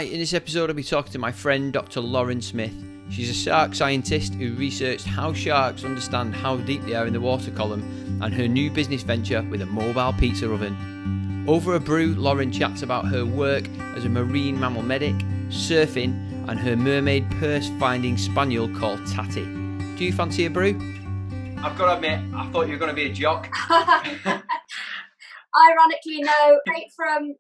In this episode, I'll be talking to my friend, Dr. Lauren Smith. She's a shark scientist who researched how sharks understand how deep they are in the water column and her new business venture with a mobile pizza oven. Over a brew, Lauren chats about her work as a Marine Mammal Medic, surfing, and her Mermaid Purse finding Spaniel called Tattie. Do you fancy a brew? I've got to admit, I thought you were going to be a jock. Ironically, no. Right from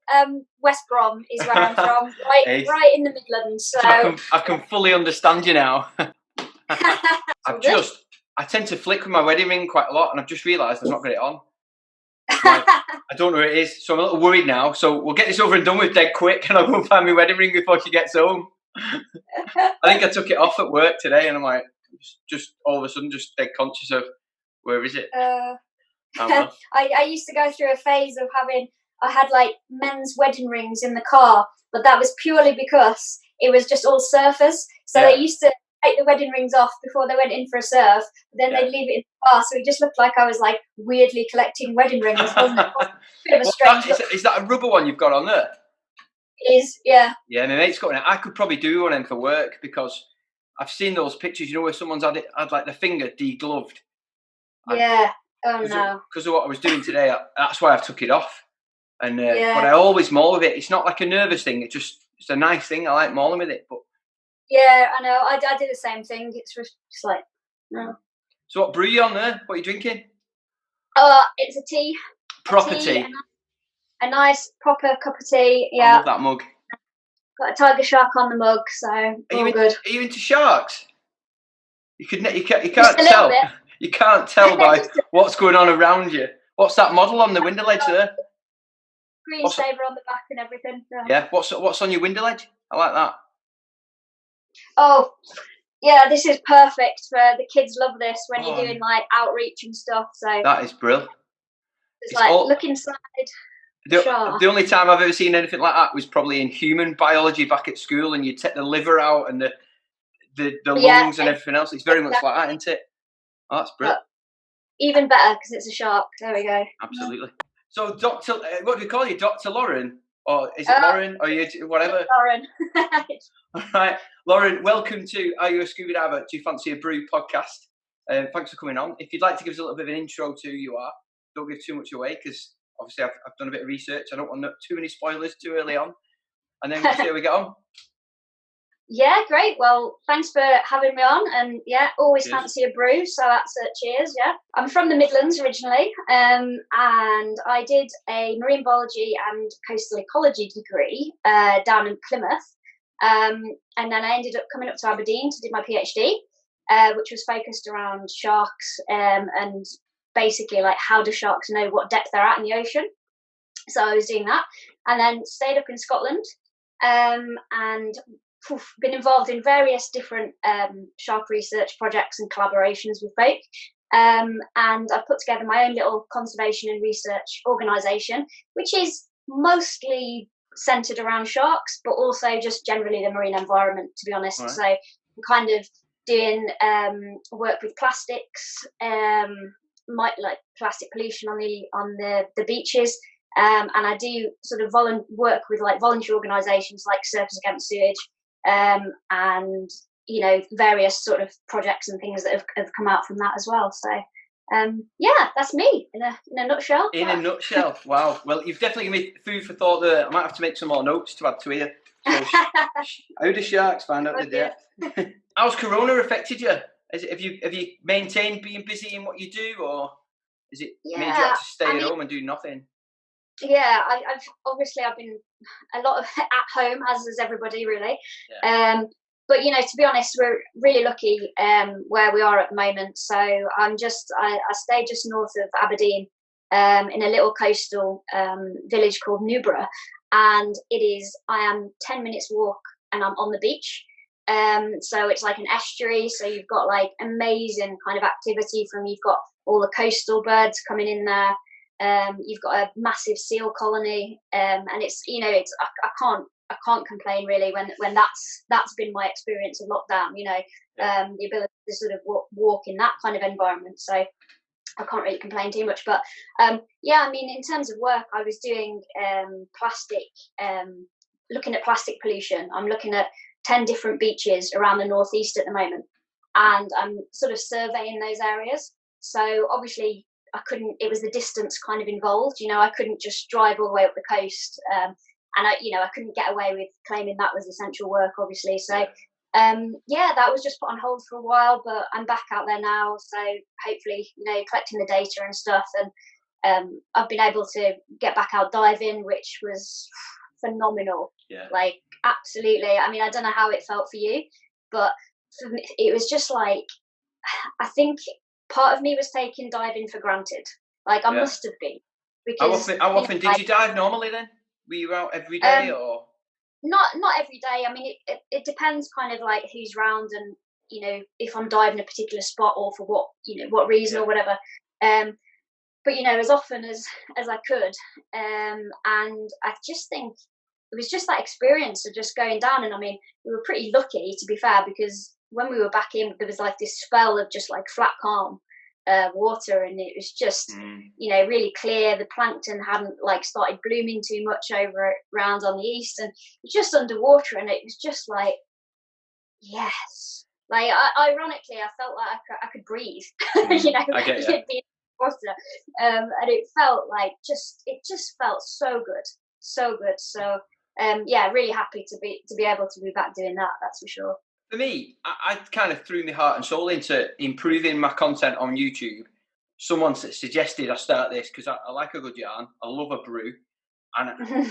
West Brom is where I'm from, right in the Midlands. So I can fully understand you now. I tend to flick with my wedding ring quite a lot, and I've just realised I've not got it on. I don't know where it is, so I'm a little worried now. So we'll get this over and done with dead quick, and I'll go find my wedding ring before she gets home. I think I took it off at work today, and I'm like, just all of a sudden, just dead conscious of where is it. I used to go through a phase of I had like men's wedding rings in the car, but that was purely because it was just all surfers. So they used to take the wedding rings off before they went in for a surf, but then they'd leave it in the car, so it just looked like I was like weirdly collecting wedding rings, wasn't it? Bit of a strange look. Is that a rubber one you've got on there? It is, yeah. Yeah, my mate's got one. I could probably do one of them for work because I've seen those pictures, you know, where someone's had like the finger degloved. Yeah. Oh no. Because of what I was doing today, that's why I've took it off. And but I always maul with it. It's not like a nervous thing. It's a nice thing. I like mauling with it. But yeah, I know. I do the same thing. It's just like no. So what brew you on there? What are you drinking? It's a tea. Proper tea. A nice proper cup of tea. Yeah. I love that mug. Got a tiger shark on the mug, so all good. Are you into sharks? You can't tell. You can't tell by what's going on around you. What's that model on the window ledge there? Green saver on the back and everything. Yeah. What's on your window ledge? I like that. Oh, yeah. This is perfect for the kids. Love this when you're doing like outreach and stuff. So that is brilliant. It's like look inside. The only time I've ever seen anything like that was probably in human biology back at school, and you take the liver out and the lungs and everything else. It's very much like that, isn't it? Oh, that's brilliant. Even better because it's a shark. There we go. Absolutely. So, Dr. What do we call you? Dr. Lauren? Or is it Lauren? Or you whatever? Lauren. All right. Lauren, welcome to Are You a Scuba Diver? Do you fancy a brew podcast? Thanks for coming on. If you'd like to give us a little bit of an intro to who you are, don't give too much away because obviously I've done a bit of research. I don't want too many spoilers too early on. And then we'll see how we get on. Yeah, great. Well, thanks for having me on. And yeah, always fancy a brew. So that's cheers. Yeah, I'm from the Midlands originally, and I did a marine biology and coastal ecology degree down in Plymouth. And then I ended up coming up to Aberdeen to do my PhD, which was focused around sharks and basically like how do sharks know what depth they're at in the ocean. So I was doing that, and then stayed up in Scotland, and been involved in various different shark research projects and collaborations with folk. And I've put together my own little conservation and research organisation, which is mostly centred around sharks, but also just generally the marine environment, to be honest. Right. So I'm kind of doing work with plastics, like plastic pollution on the beaches. And I do sort of work with like voluntary organisations like Surfers Against Sewage, and you know, various sort of projects and things that have come out from that as well. So yeah, that's me in a nutshell. In a nutshell. Wow. Well, you've definitely given me food for thought there. I might have to make some more notes to add to here. So, how do sharks find out the depth? How's Corona affected you? Have you maintained being busy in what you do, or is it made you have to stay at home and do nothing? Yeah, I've been a lot of at home, as is everybody really. Yeah. But you know, to be honest, we're really lucky where we are at the moment. So I stay just north of Aberdeen, in a little coastal village called Newborough, and I am 10 minutes walk and I'm on the beach. So it's like an estuary. So you've got like amazing kind of activity you've got all the coastal birds coming in there. You've got a massive seal colony, and it's, you know, I can't complain really when that's been my experience of lockdown, you know. The ability to sort of walk in that kind of environment, so I can't really complain too much. But yeah, I mean, in terms of work, I was doing plastic looking at plastic pollution. I'm looking at 10 different beaches around the northeast at the moment, and I'm sort of surveying those areas. So obviously I couldn't, it was the distance kind of involved, you know, I couldn't just drive all the way up the coast, and I couldn't get away with claiming that was essential work, obviously. So that was just put on hold for a while, but I'm back out there now, so hopefully, you know, collecting the data and stuff, and I've been able to get back out diving, which was phenomenal. Like, absolutely. I mean, I don't know how it felt for you, but for me, it was just like, I think part of me was taking diving for granted. Like, I must have been. Because how often did you dive normally then? Were you out every day or? Not every day. I mean, it depends kind of like who's round, and, you know, if I'm diving a particular spot or for what, you know, what reason or whatever. But, you know, as often as I could. And I just think it was just that experience of just going down. And I mean, we were pretty lucky, to be fair, because when we were back in, there was like this spell of just like flat calm water, and it was just, you know, really clear. The plankton hadn't like started blooming too much over around on the east, and just underwater, and it was just like, yes. Like, ironically, I felt like I could breathe, you know, I get you. being water, and it felt like it just felt so good. So really happy to be able to be back doing that, that's for sure. For me, I kind of threw my heart and soul into improving my content on YouTube. Someone suggested I start this because I like a good yarn. I love a brew, and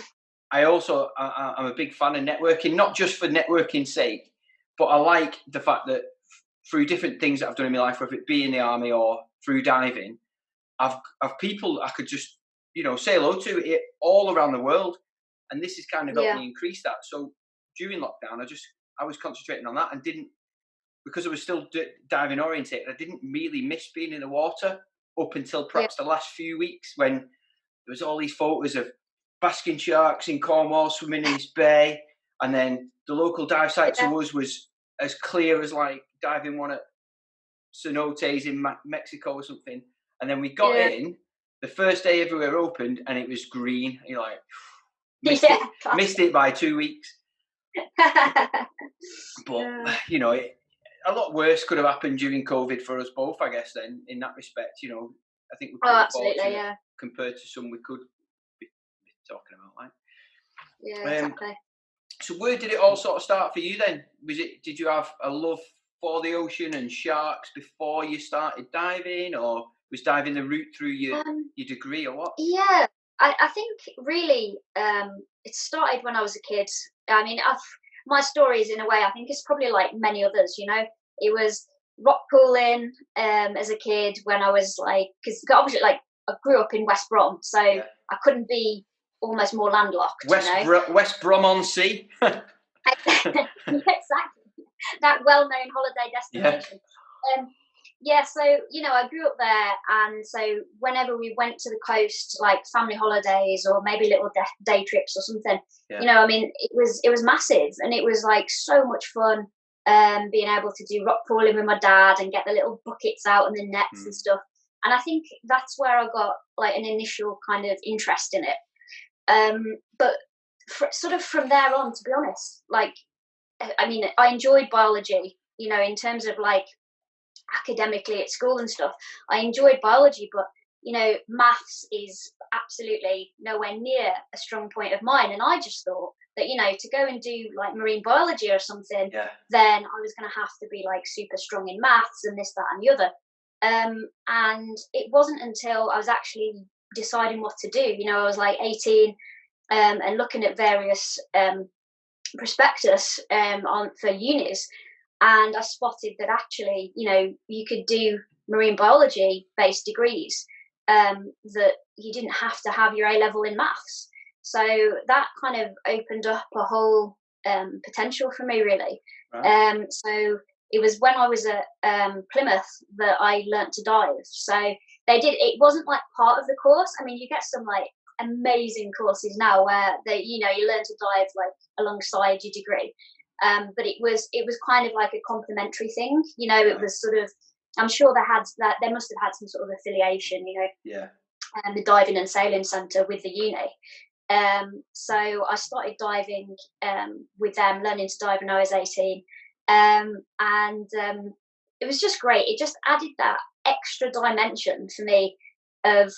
I also I'm a big fan of networking, not just for networking's sake, but I like the fact that through different things that I've done in my life, whether it be in the army or through diving, I've people I could just, you know, say hello to it all around the world, and this has kind of helped me increase that. So during lockdown, I was concentrating on that, and didn't, because I was still diving orientated, I didn't really miss being in the water up until perhaps the last few weeks, when there was all these photos of basking sharks in Cornwall swimming in this bay, and then the local dive site to us was as clear as like diving one at cenotes in Mexico or something. And then we got in, the first day everywhere opened, and it was green. You're like, missed it by 2 weeks. But you know, a lot worse could have happened during COVID for us both, I guess. Then, in that respect, you know, I think we're pretty fortunate compared to some we could be talking about, like. Exactly. So, where did it all sort of start for you then? Did you have a love for the ocean and sharks before you started diving, or was diving the route through your degree, or what? Yeah, I think really it started when I was a kid. I mean, my story is, in a way, I think it's probably like many others, you know. It was rock pooling as a kid when I was like, because obviously, like, I grew up in West Brom, so I couldn't be almost more landlocked. West Brom on Sea. Exactly, that well-known holiday destination. So, you know, I grew up there, and so whenever we went to the coast, like family holidays or maybe little day trips or something, you know, I mean, it was massive, and it was like so much fun, being able to do rock crawling with my dad and get the little buckets out and the nets and stuff. And I think that's where I got like an initial kind of interest in it. But sort of from there on, to be honest, like, I mean, I enjoyed biology, you know, in terms of like academically at school and stuff. I enjoyed biology, but, you know, maths is absolutely nowhere near a strong point of mine. And I just thought that, you know, to go and do like marine biology or something, then I was going to have to be like super strong in maths and this, that, and the other. And it wasn't until I was actually deciding what to do, you know, I was like 18, and looking at various prospectus for unis, and I spotted that actually, you know, you could do marine biology based degrees, that you didn't have to have your A-level in maths. So that kind of opened up a whole potential for me, really. Right. So it was when I was at Plymouth that I learnt to dive. So it wasn't like part of the course. I mean, you get some like amazing courses now where you learn to dive like alongside your degree. But it was kind of like a complementary thing, you know. It was sort of, I'm sure they must have had some sort of affiliation, you know. Yeah. The diving and sailing centre with the uni. So I started diving with them, learning to dive when I was 18. And it was just great. It just added that extra dimension for me of,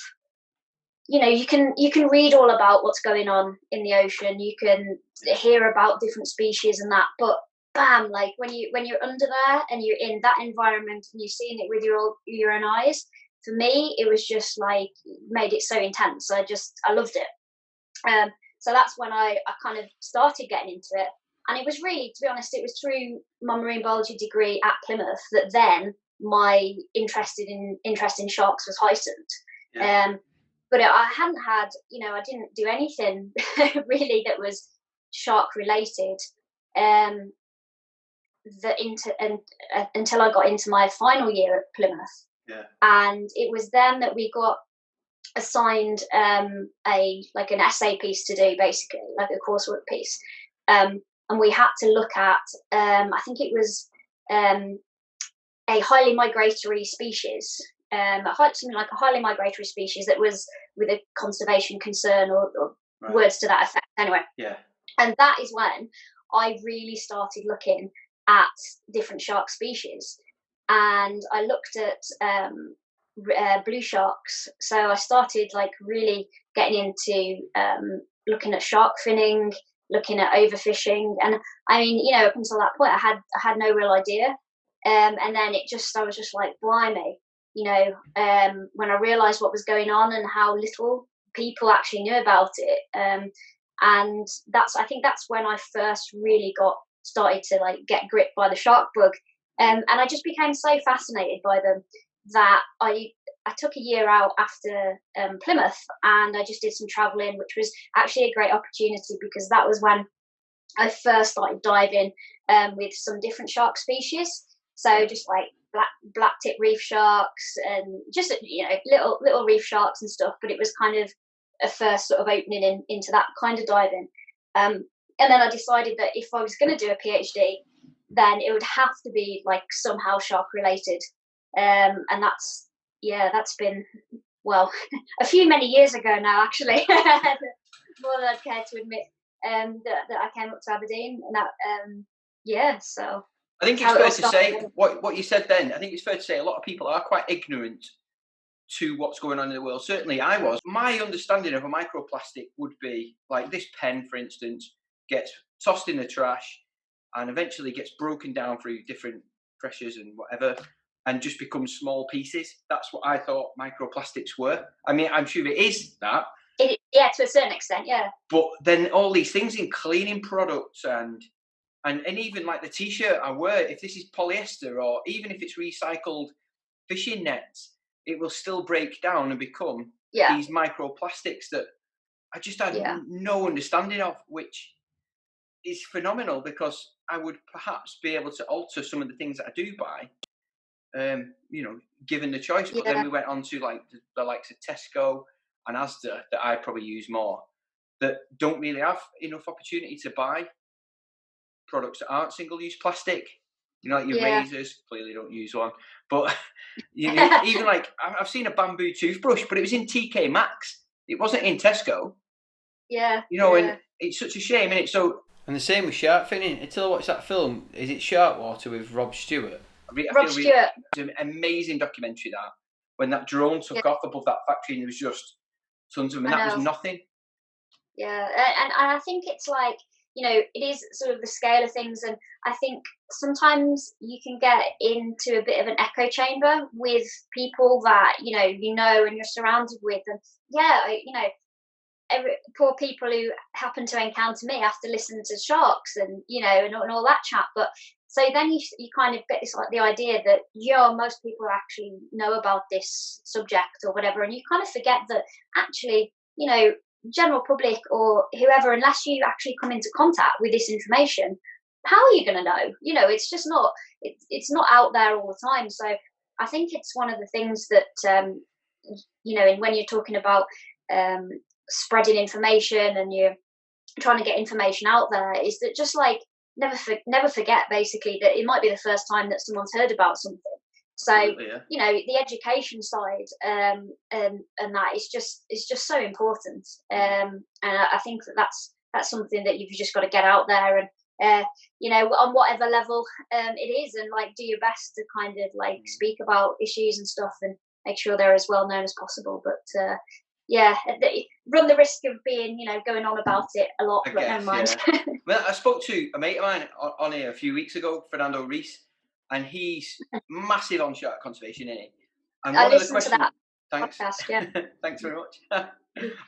you can read all about what's going on in the ocean. You can hear about different species and that, but bam, like when you're under there and you're in that environment and you're seeing it with your own eyes, for me it was just like made it so intense. I loved it. So that's when I kind of started getting into it, and it was really, to be honest, it was through my marine biology degree at Plymouth that then my interest in sharks was heightened. Yeah. But I hadn't had, I didn't do anything really that was shark related until I got into my final year at Plymouth. Yeah. And it was then that we got assigned an essay piece to do, basically, like a coursework piece. And we had to look at, I think it was a highly migratory species. Something like a highly migratory species that was with a conservation concern or right. Words to that effect. Anyway, yeah. And that is when I really started looking at different shark species, and I looked at blue sharks. So I started like really getting into looking at shark finning, looking at overfishing, and I mean, up until that point, I had no real idea. And then I was just like, blimey. When I realised what was going on and how little people actually knew about it, and I think that's when I first really started to like get gripped by the shark bug, and I just became so fascinated by them that I took a year out after Plymouth, and I just did some travelling, which was actually a great opportunity because that was when I first started diving with some different shark species. So just like black tip reef sharks and just little reef sharks and stuff, but it was kind of a first sort of opening into that kind of diving, and then I decided that if I was going to do a PhD, then it would have to be like somehow shark related, and that's been a many years ago now, actually. More than I'd care to admit, that I came up to Aberdeen, and that so I think it's fair to say what you said then. I think it's fair to say a lot of people are quite ignorant to what's going on in the world. Certainly I was. My understanding of a microplastic would be like this pen, for instance, gets tossed in the trash and eventually gets broken down through different pressures and whatever and just becomes small pieces. That's what I thought microplastics were. I mean, I'm sure it is that. Yeah, to a certain extent, yeah. But then all these things in cleaning products and even like the t-shirt I wear, if this is polyester or even if it's recycled fishing nets, it will still break down and become these microplastics that I just had no understanding of, which is phenomenal because I would perhaps be able to alter some of the things that I do buy, given the choice. But then we went on to like the likes of Tesco and Asda that I probably use more, that don't really have enough opportunity to buy products that aren't single-use plastic, like your razors. Clearly don't use one, but even like I've seen a bamboo toothbrush, but it was in TK Maxx. It wasn't in Tesco. And it's such a shame, isn't it? So, and the same with shark finning. Until I watched that film, is it Sharkwater with Rob Stewart? Rob Stewart. It's an amazing documentary that when that drone took off above that factory and there was just tons of them, and that was nothing. Yeah, and I think it's like, it is sort of the scale of things, and I think sometimes you can get into a bit of an echo chamber with people that and you're surrounded with, and poor people who happen to encounter me after listening to sharks and and all that chat. But so then you kind of get this like the idea that most people actually know about this subject or whatever, and you kind of forget that actually general public or whoever, unless you actually come into contact with this information, how are you going to know? It's just not, it's not out there all the time. So I think it's one of the things that and when you're talking about spreading information and you're trying to get information out there, is that just like never forget basically that it might be the first time that someone's heard about something. So yeah. the education side and that is just so important. And I think that's something that you've just got to get out there and on whatever level it is, and like do your best to kind of like speak about issues and stuff and make sure they're as well known as possible. But run the risk of being going on about it a lot, but never mind. Yeah. Well, I spoke to a mate of mine on here a few weeks ago, Fernando Reese, and he's massive on shark conservation, isn't he? And I listened to that thanks. podcast, yeah. Thanks very much.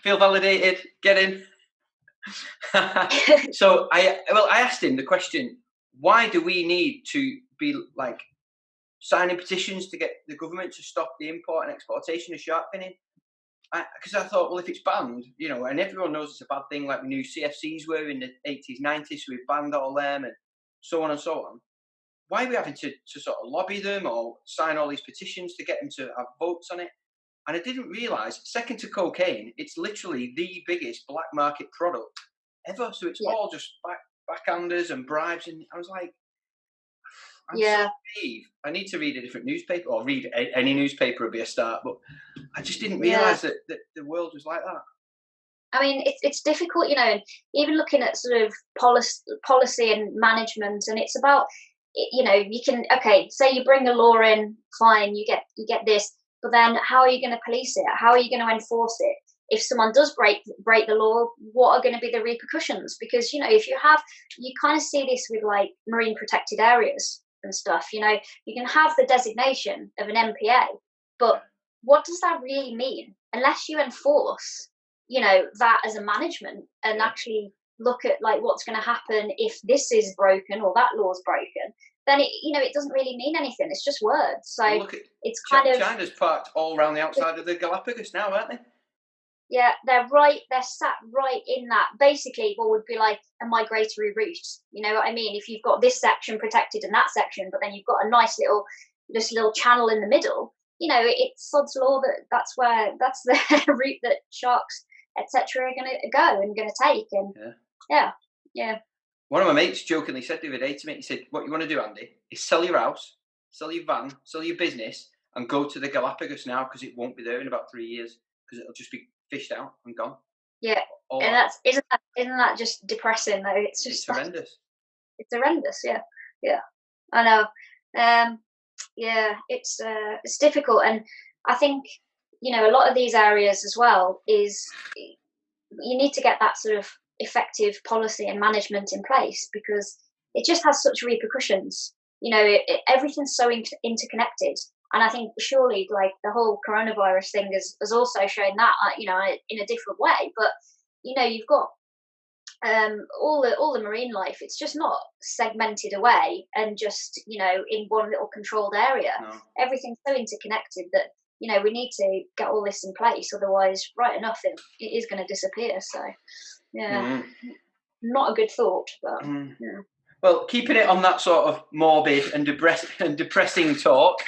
Feel validated. Get in. So I asked him the question: why do we need to be like signing petitions to get the government to stop the import and exportation of shark finning? Because I thought, well, if it's banned, and everyone knows it's a bad thing, like we knew CFCs were in the 80s, 90s, so we banned all them and so on and so on. Why are we having to sort of lobby them or sign all these petitions to get them to have votes on it? And I didn't realise, second to cocaine, it's literally the biggest black market product ever. So it's all just backhanders and bribes. And I was like, I'm so naive. I need to read a different newspaper, or read any newspaper would be a start. But I just didn't realise that the world was like that. I mean, it's difficult, even looking at sort of policy and management, and it's about, you can, say you bring a law in, fine, you get this, but then how are you going to police it? How are you going to enforce it? If someone does break the law, what are going to be the repercussions? Because, if you kind of see this with like marine protected areas and stuff, you can have the designation of an MPA, but what does that really mean? Unless you enforce, that as a management and actually look at like what's going to happen if this is broken or that law's broken, then it doesn't really mean anything. It's just words. So it's kind of China's parked all around the outside of the Galapagos now, aren't they? Yeah, they're sat right in that. Basically, what would be like a migratory route. You know what I mean? If you've got this section protected and that section, but then you've got a nice little channel in the middle. It's sod's law that's the route that sharks, etc., are going to go and going to take. And yeah. One of my mates jokingly said the other day to me, he said, "What you want to do, Andy, is sell your house, sell your van, sell your business, and go to the Galapagos now because it won't be there in about 3 years because it'll just be fished out and gone." Yeah, and isn't that just depressing though? It's horrendous. It's horrendous. Yeah. I know. It's difficult, and I think a lot of these areas as well is you need to get that sort of effective policy and management in place because it just has such repercussions. Everything's so interconnected. And I think surely, like the whole coronavirus thing has also shown that, in a different way. But you've got all the marine life. It's just not segmented away and just in one little controlled area. No. Everything's so interconnected that we need to get all this in place. Otherwise, right enough, it is going to disappear. So, not a good thought, but yeah. Well, keeping it on that sort of morbid and depressing talk.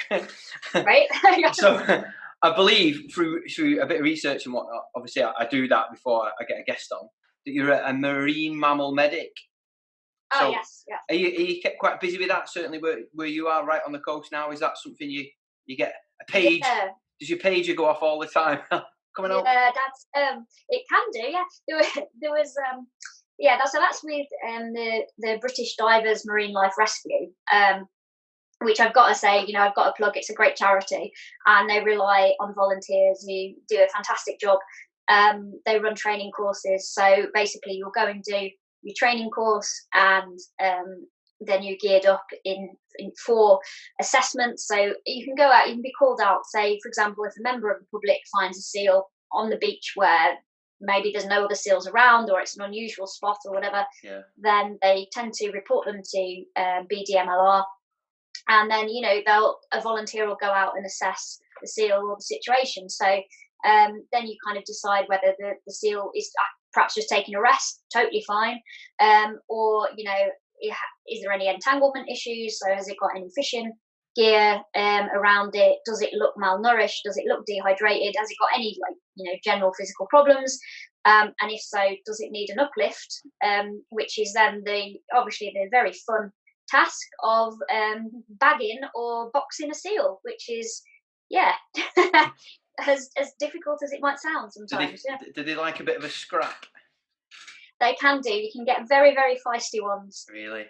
Right. So I believe through a bit of research and whatnot, obviously I do that before I get a guest on, that you're a marine mammal medic. Oh, so yes. Are you kept quite busy with that, certainly where you are right on the coast now? Is that something you get a page? Yeah. Does your pager go off all the time? Coming up? Yeah, that's it can do, yeah. There was that's with the British Divers Marine Life Rescue, which I've got to say, I've got to plug. It's a great charity, and they rely on volunteers who do a fantastic job. They run training courses, so basically you'll go and do your training course, and then you're geared up in 4 assessments. So you can go out, you can be called out. Say, for example, if a member of the public finds a seal on the beach where maybe there's no other seals around or it's an unusual spot or whatever, then they tend to report them to BDMLR, and then a volunteer will go out and assess the seal or the situation. So then you kind of decide whether the seal is perhaps just taking a rest, totally fine, or is there any entanglement issues? So has it got any fishing gear around it? Does it look malnourished? Does it look dehydrated? Has it got any general physical problems? And if so, does it need an uplift? Which is then obviously the very fun task of bagging or boxing a seal, which is as difficult as it might sound sometimes. Do they like a bit of a scrap? They can do. You can get very, very feisty ones. Really?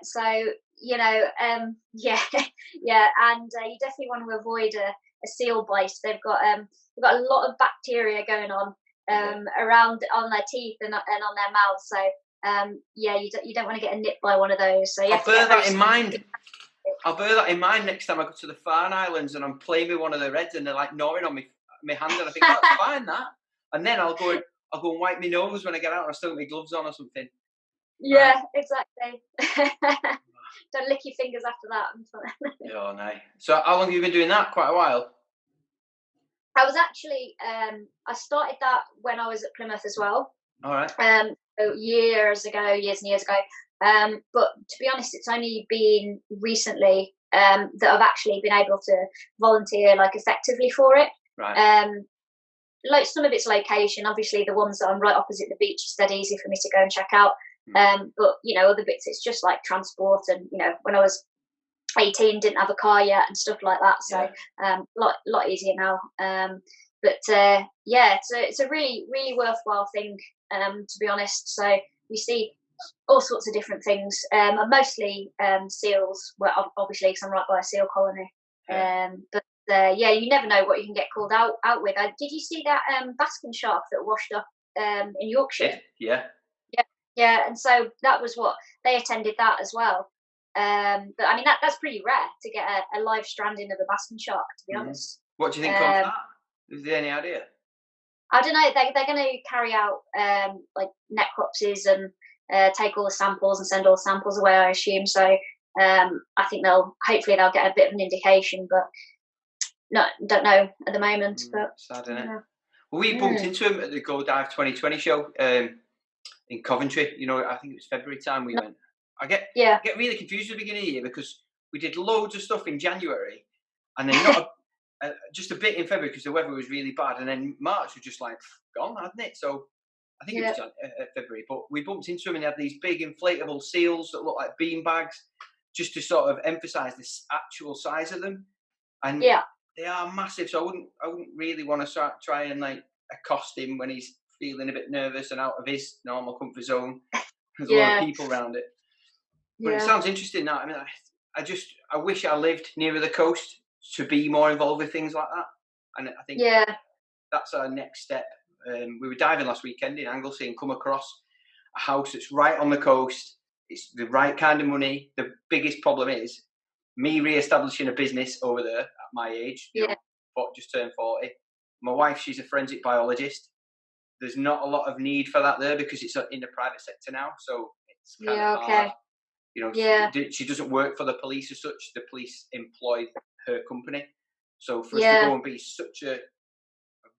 So you know, and you definitely want to avoid a seal bite. They've got a lot of bacteria going on around on their teeth and on their mouths. So you don't want to get a nip by one of those. So I'll bear that in mind. I'll bear that in mind next time I go to the Farne Islands and I'm playing with one of the reds and they're like gnawing on my hand, and I think that's fine, that. And then I'll go and wipe my nose when I get out, and I still got my gloves on or something. Yeah, exactly. Don't lick your fingers after that. Oh no! So how long have you been doing that? Quite a while. I was actually I started that when I was at Plymouth as well. All right. Years and years ago. But to be honest, it's only been recently that I've actually been able to volunteer like effectively for it. Right. Like some of its location, obviously the ones that I'm right opposite the beach is dead easy for me to go and check out. But you know, other bits it's just like transport, and you know, when I was 18 didn't have a car yet and stuff like that, so lot easier now. But it's a really, really worthwhile thing, to be honest. So we see all sorts of different things, and mostly seals. Well, obviously, because I'm right by a seal colony. But you never know what you can get called out with. Did you see that basking shark that washed up in Yorkshire? Yeah, and so that was what they attended that as well. But I mean that's pretty rare to get a live stranding of a basking shark, to be honest. What do you think of that? Is there any idea? I don't know. They're going to carry out like necropsies and take all the samples and send all the samples away, I assume. So I think hopefully they'll get a bit of an indication, but don't know at the moment. But sad, isn't it? Well, we bumped into him at the Go Dive 2020 show in Coventry. You know, I think it was February time we went. I get really confused at the beginning of the year because we did loads of stuff in January and then not just a bit in February because the weather was really bad, and then March was just like gone, hadn't it? So I think it was February, but we bumped into him and he had these big inflatable seals that look like bean bags, just to sort of emphasise the actual size of them. And they are massive, so I wouldn't really want to try and like accost him when he's feeling a bit nervous and out of his normal comfort zone. There's a lot of people around it. But it sounds interesting now. I mean, I wish I lived nearer the coast to be more involved with things like that. And I think that's our next step. We were diving last weekend in Anglesey and come across a house that's right on the coast. It's the right kind of money. The biggest problem is me re-establishing a business over there at my age. You know, just turned 40. My wife, she's a forensic biologist. There's not a lot of need for that there because it's in the private sector now. So it's kind of hard. You know, she doesn't work for the police as such. The police employ her company. So for us to go and be such a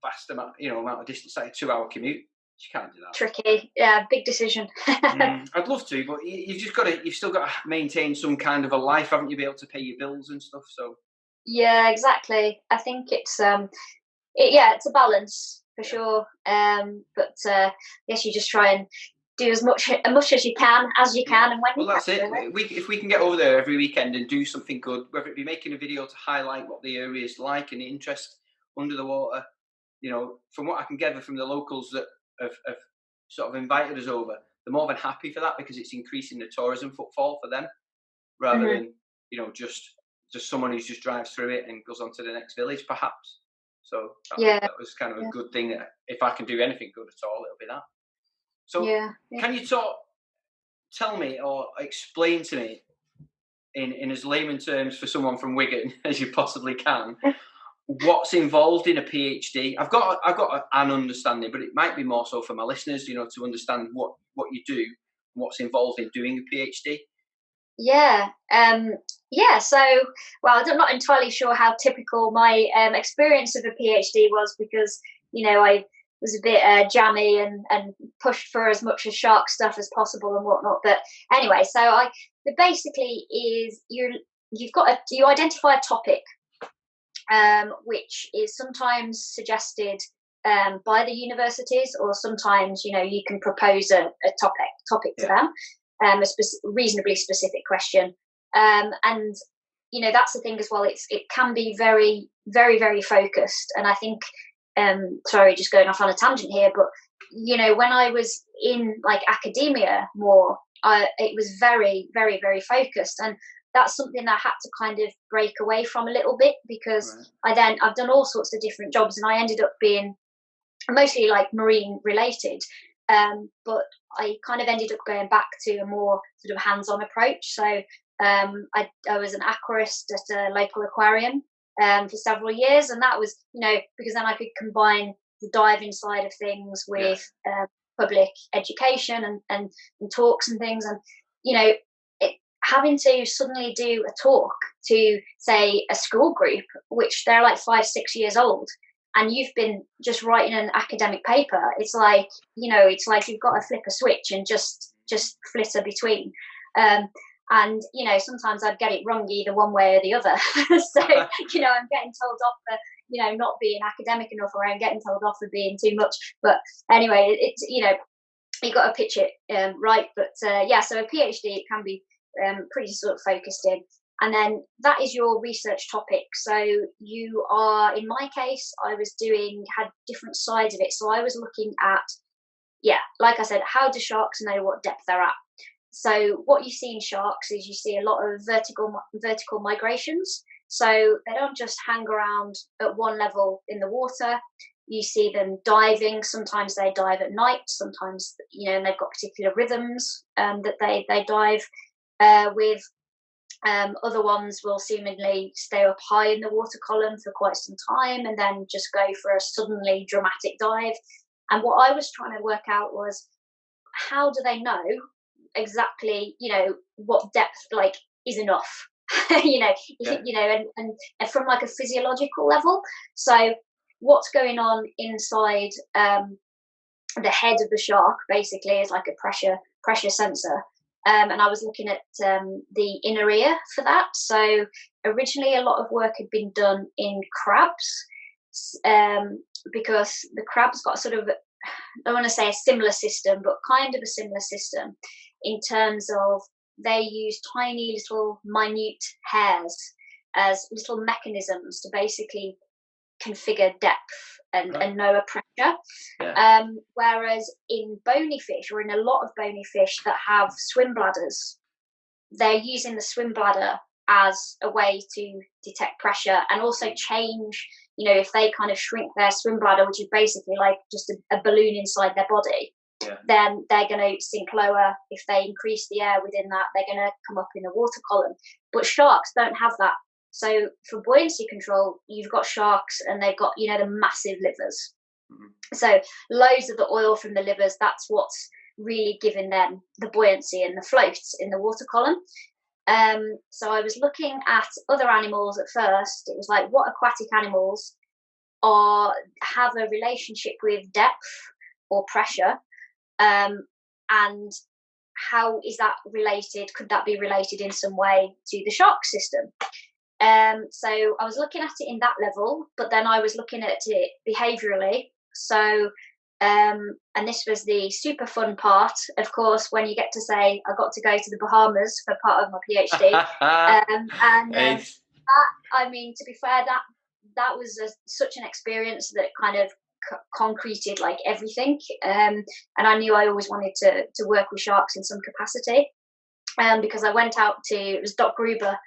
vast amount of distance, like a 2-hour commute, she can't do that. Tricky, big decision. I'd love to, but you've still got to maintain some kind of a life, haven't you? Be able to pay your bills and stuff. So yeah, exactly. I think it's it's a balance for sure. But yes, you just try and do as much as you can and when you can. Well, that's it. If we can get over there every weekend and do something good, whether it be making a video to highlight what the area is like and the interest under the water, you know, from what I can gather from the locals that have sort of invited us over, they're more than happy for that because it's increasing the tourism footfall for them, rather than, you know, just someone who just drives through it and goes on to the next village, perhaps. So that was kind of a good thing. That if I can do anything good at all, it'll be that. So can you tell me or explain to me in as layman terms for someone from Wigan as you possibly can, what's involved in a PhD? I've got an understanding, but it might be more so for my listeners, you know, to understand what you do, what's involved in doing a PhD. So, well, I'm not entirely sure how typical my experience of a PhD was because, you know, I was a bit jammy and pushed for as much as shark stuff as possible and whatnot. But anyway, so basically is you identify a topic, which is sometimes suggested by the universities, or sometimes, you know, you can propose a topic to them. reasonably specific question. And that's the thing as well. It can be very, very, very focused. And I think, sorry, just going off on a tangent here, but when I was in like academia more, it was very, very, very focused, and that's something that I had to kind of break away from a little bit, because I've done all sorts of different jobs, and I ended up being mostly like marine related, but I kind of ended up going back to a more sort of hands-on approach. So I was an aquarist at a local aquarium for several years, and that was because then I could combine the diving side of things with public education and talks and things, and having to suddenly do a talk to, say, a school group, which they're like 5-6 years old, and you've been just writing an academic paper. It's like you've got to flip a switch and just flitter between. And sometimes I'd get it wrong either one way or the other. So I'm getting told off for not being academic enough, or I'm getting told off for being too much. But anyway, it's you got to pitch it right. But so a PhD, it can be pretty sort of focused in, and then that is your research topic. So you are, in my case, I was had different sides of it. So I was looking at, like I said, how do sharks know what depth they're at? So what you see in sharks is you see a lot of vertical migrations. So they don't just hang around at one level in the water. You see them diving. Sometimes they dive at night. Sometimes, and they've got particular rhythms that they dive with. Other ones will seemingly stay up high in the water column for quite some time and then just go for a suddenly dramatic dive. And what I was trying to work out was, how do they know exactly, what depth is enough? And from like a physiological level. So what's going on inside the head of the shark basically is like a pressure sensor. And I was looking at the inner ear for that. So originally a lot of work had been done in crabs, because the crabs got sort of, I don't want to say a similar system, but kind of a similar system in terms of they use tiny little minute hairs as little mechanisms to basically configure depth and know a pressure. Whereas in bony fish, or in a lot of bony fish that have swim bladders, they're using the swim bladder as a way to detect pressure and also change, if they kind of shrink their swim bladder, which is basically like just a balloon inside their body, then they're going to sink lower. If they increase the air within that, they're going to come up in a water column. But sharks don't have that. So for buoyancy control, you've got sharks and they've got, the massive livers. So loads of the oil from the livers, that's what's really giving them the buoyancy and the floats in the water column. So I was looking at other animals at first. It was like, what aquatic animals have a relationship with depth or pressure, and how is that related? Could that be related in some way to the shark system? So I was looking at it in that level, but then I was looking at it behaviourally. So, and this was the super fun part, of course, when you get to say, I got to go to the Bahamas for part of my PhD. That, I mean, to be fair, that was such an experience that kind of concreted like everything. And I knew I always wanted to work with sharks in some capacity. Because I went out to, it was Doc Gruber,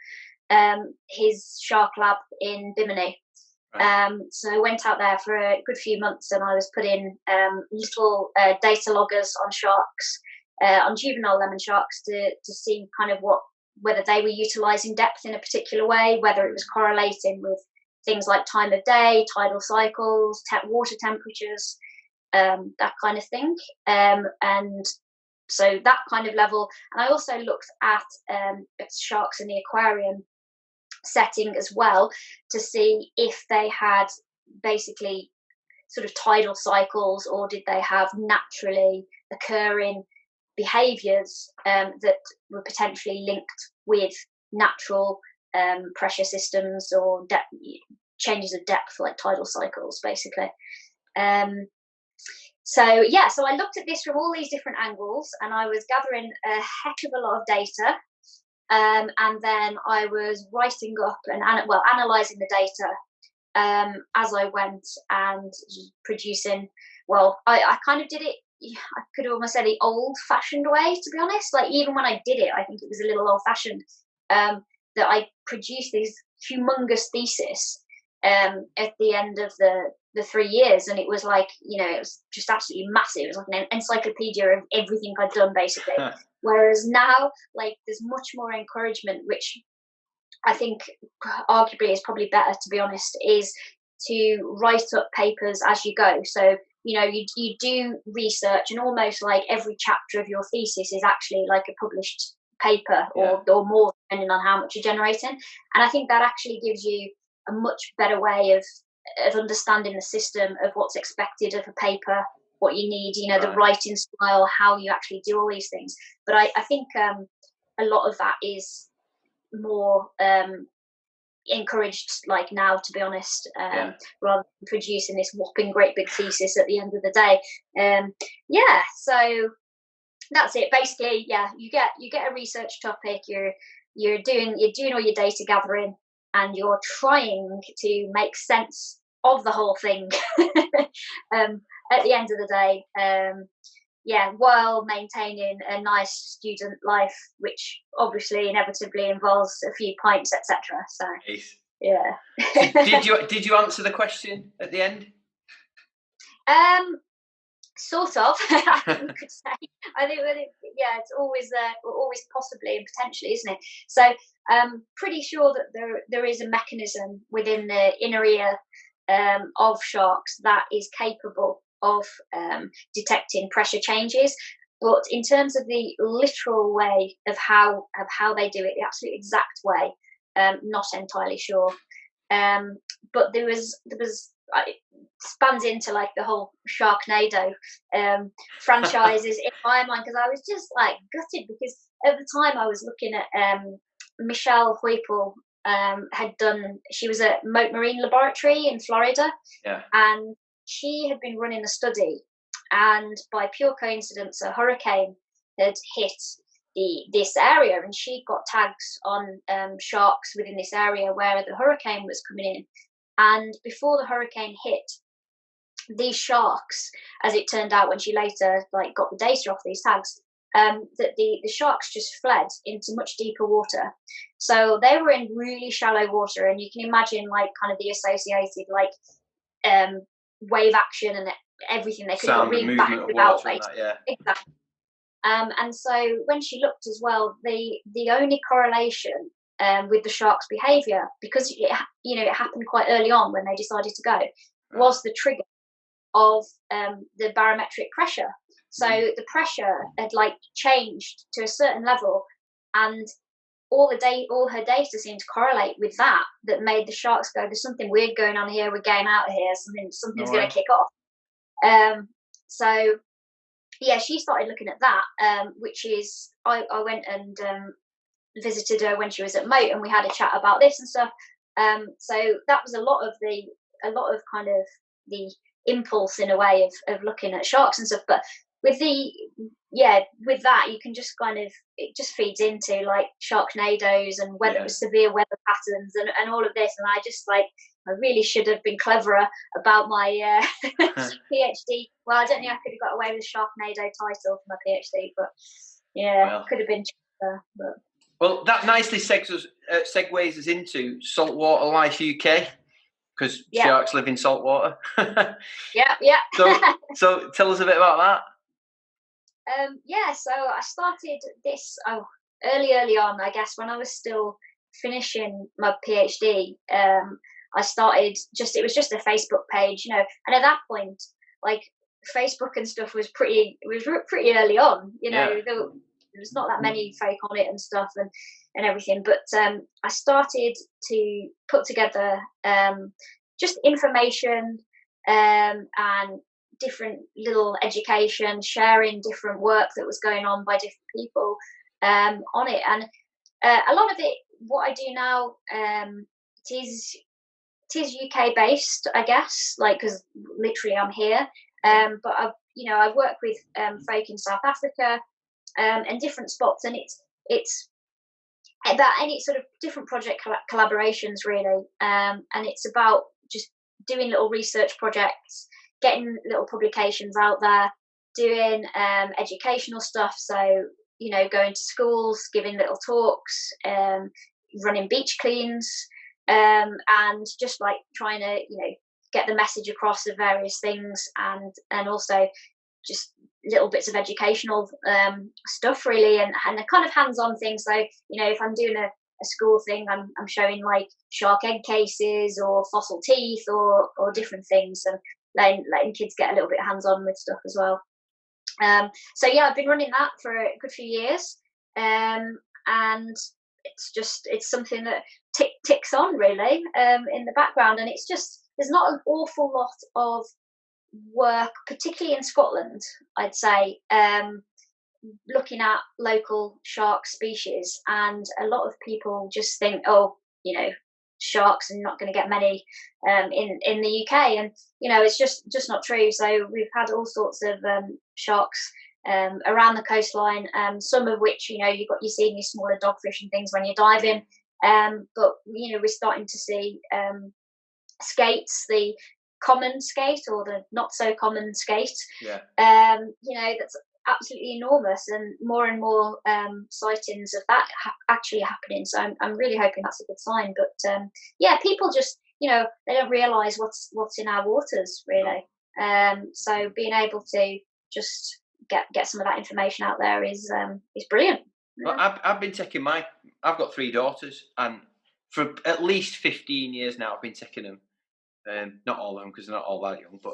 his shark lab in Bimini. So I went out there for a good few months, and I was putting little data loggers on sharks, on juvenile lemon sharks, to see kind of whether they were utilizing depth in a particular way, whether it was correlating with things like time of day, tidal cycles, water temperatures, that kind of thing. And so that kind of level. And I also looked at sharks in the aquarium setting as well, to see if they had basically sort of tidal cycles, or did they have naturally occurring behaviours that were potentially linked with natural pressure systems or changes of depth, like tidal cycles, basically. So yeah, so I looked at this from all these different angles, and I was gathering a heck of a lot of data. And then I was writing up and analysing the data as I went, and producing. Well, I kind of did it. I could almost say the old-fashioned way, to be honest. Like, even when I did it, I think it was a little old-fashioned. That I produced this humongous thesis at the end of the 3 years, and it was like, it was just absolutely massive. It was like an encyclopedia of everything I'd done, basically. Whereas now, like, there's much more encouragement, which I think arguably is probably better, to be honest, is to write up papers as you go. So, you do research, and almost like every chapter of your thesis is actually like a published paper, or more, depending on how much you're generating. And I think that actually gives you a much better way of understanding the system, of what's expected of a paper, what you need, the writing style, how you actually do all these things. But I think a lot of that is more encouraged, like, now, to be honest, rather than producing this whopping great big thesis at the end of the day. So that's it, basically. You get a research topic, you're doing all your data gathering, and you're trying to make sense of the whole thing at the end of the day, while maintaining a nice student life, which obviously inevitably involves a few pints, etc. So nice. Yeah. Did you answer the question at the end? Sort of. You could say. I think it's always possibly and potentially, isn't it? So pretty sure that there is a mechanism within the inner ear of sharks that is capable of detecting pressure changes. But in terms of the literal way of how they do it, the absolute exact way, not entirely sure. But there was it spans into like the whole Sharknado franchises in my mind, because I was just like gutted, because at the time I was looking at Michelle Huipel she was at Moat Marine Laboratory in Florida, and she had been running a study, and by pure coincidence a hurricane had hit this area, and she got tags on sharks within this area where the hurricane was coming in. And before the hurricane hit, these sharks, as it turned out when she later got the data off these tags, that the sharks just fled into much deeper water. So they were in really shallow water, and you can imagine kind of the associated wave action and everything. They could ring back without weight. Exactly. And so when she looked as well, the only correlation with the shark's behaviour, because it happened quite early on when they decided to go, was the trigger of the barometric pressure. So the pressure had changed to a certain level, and all her data seemed to correlate with that made the sharks go, there's something weird going on here, we're getting out of here, something's going to kick off. So yeah, she started looking at that, which is I went and visited her when she was at Moat, and we had a chat about this and stuff. So that was a lot of kind of the impulse, in a way, of looking at sharks and stuff. But with that, you can just kind of, it just feeds into Sharknados and severe weather patterns and all of this. And I just I really should have been cleverer about my PhD. Well, I don't think I could have got away with a Sharknado title for my PhD, but could have been cheaper. But. Well, that nicely segues us into Saltwater Life UK, because sharks live in salt water. So tell us a bit about that. So I started this early on, I guess, when I was still finishing my PhD. I started it was just a Facebook page, and at that point, Facebook and stuff was pretty early on, there was not that many folk on it and stuff and everything. But I started to put together just information and different little education, sharing different work that was going on by different people on it. And a lot of it, what I do now, it is UK based, I guess, because literally I'm here. But I've I've worked with folk in South Africa and different spots, and it's about any sort of different project collaborations really, and it's about just doing little research projects, getting little publications out there, doing educational stuff, so going to schools, giving little talks, running beach cleans, and just like trying to get the message across of various things, and also just little bits of educational stuff really, and the kind of hands-on things. So if I'm doing a school thing, I'm showing like shark egg cases or fossil teeth or different things, and letting kids get a little bit hands-on with stuff as well. So yeah, I've been running that for a good few years, and it's something that ticks on really in the background, and it's just there's not an awful lot of work, particularly in Scotland, I'd say, looking at local shark species, and a lot of people just think, sharks are not going to get many in the UK, and it's just not true. So we've had all sorts of sharks around the coastline, some of which you're seeing these smaller dogfish and things when you're diving, but we're starting to see skates, the common skate or the not so common skate, that's absolutely enormous, and more sightings of that actually happening. So I'm really hoping that's a good sign. But people just they don't realise what's in our waters really. So being able to just get some of that information out there is brilliant. Well, I've been taking I've got 3 daughters, and for at least 15 years now I've been taking them. Not all of them because they're not all that young, but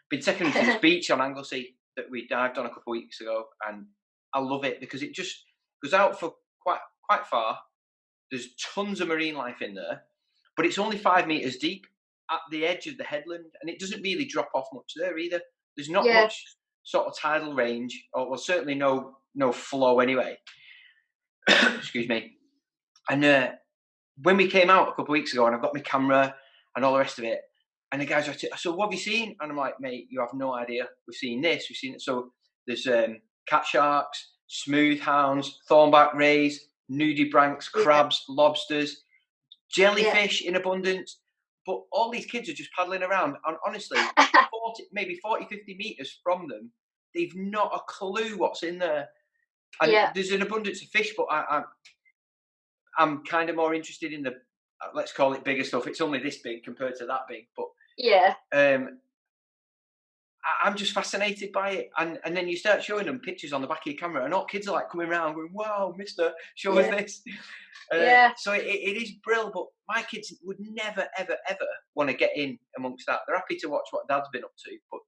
been taking them to this beach on Anglesey that we dived on a couple of weeks ago, and I love it because it just goes out for quite far. There's tons of marine life in there, but it's only 5 meters deep at the edge of the headland, and it doesn't really drop off much there either. There's not much sort of tidal range, or certainly no flow anyway. Excuse me. And when we came out a couple of weeks ago, and I've got my camera and all the rest of it, and the guys are like, so what have you seen? And I'm like, mate, you have no idea. We've seen this, we've seen it. So there's cat sharks, smooth hounds, thornback rays, nudibranchs, crabs, lobsters, jellyfish in abundance. But all these kids are just paddling around, and honestly, 40, 50 meters from them, they've not a clue what's in there. And there's an abundance of fish, but I'm kind of more interested in the, let's call it bigger stuff. It's only this big compared to that big, but I'm just fascinated by it. And then you start showing them pictures on the back of your camera, and all kids are like coming around going, wow, mister, show us this. So it is brilliant, but my kids would never, ever, ever want to get in amongst that. They're happy to watch what dad's been up to, but